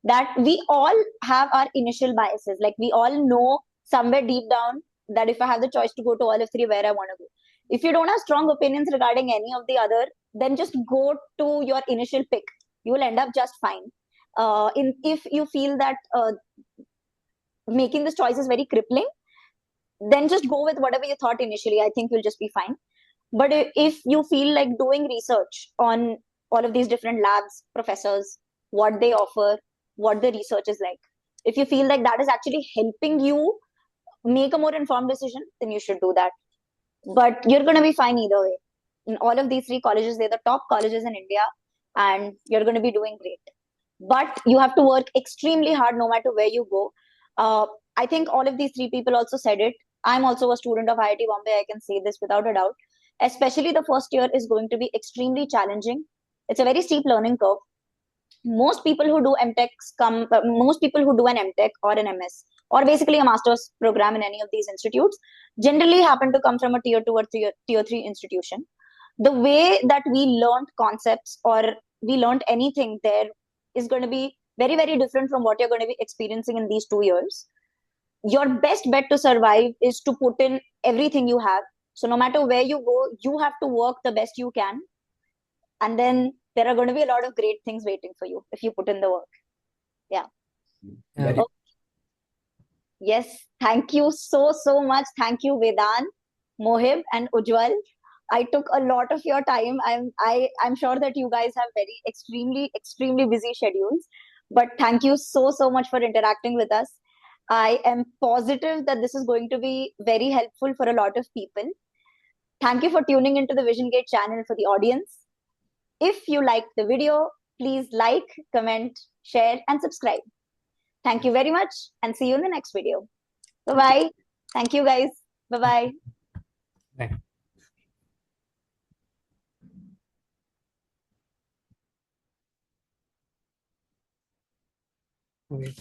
that we all have our initial biases. Like, we all know somewhere deep down that if I have the choice to go to all of three, where I want to go. If you don't have strong opinions regarding any of the other, then just go to your initial pick. You will end up just fine. If you feel that making this choice is very crippling, then just go with whatever you thought initially. I think you'll just be fine. But if you feel like doing research on all of these different labs, professors, what they offer, what the research is like, if you feel like that is actually helping you make a more informed decision, then you should do that. But you're going to be fine either way. In all of these three colleges, they're the top colleges in India, and you're going to be doing great. But you have to work extremely hard no matter where you go. I think all of these three people also said it. I'm also a student of IIT Bombay. I can say this without a doubt. Especially the first year is going to be extremely challenging. It's a very steep learning curve. Most people who do most people who do an M.Tech or an MS, or basically a master's program in any of these institutes, generally happen to come from a tier 2 or tier 3 institution. The way that we learned concepts, or we learned anything there, is going to be very, very different from what you're going to be experiencing in these 2 years. Your best bet to survive is to put in everything you have. So no matter where you go, you have to work the best you can. And then there are going to be a lot of great things waiting for you if you put in the work. Yeah. Yeah. Oh, yes. Thank you so much. Thank you, Vedant, Mohib, and Ujwal. I took a lot of your time. I'm sure that you guys have very extremely busy schedules. But thank you so much for interacting with us. I am positive that this is going to be very helpful for a lot of people. Thank you for tuning into the VisionGATE channel. For the audience, if you liked the video, please like, comment, share, and subscribe. Thank you very much, and see you in the next video. Bye-bye. Thank you, guys. Bye-bye. Bye. Wait.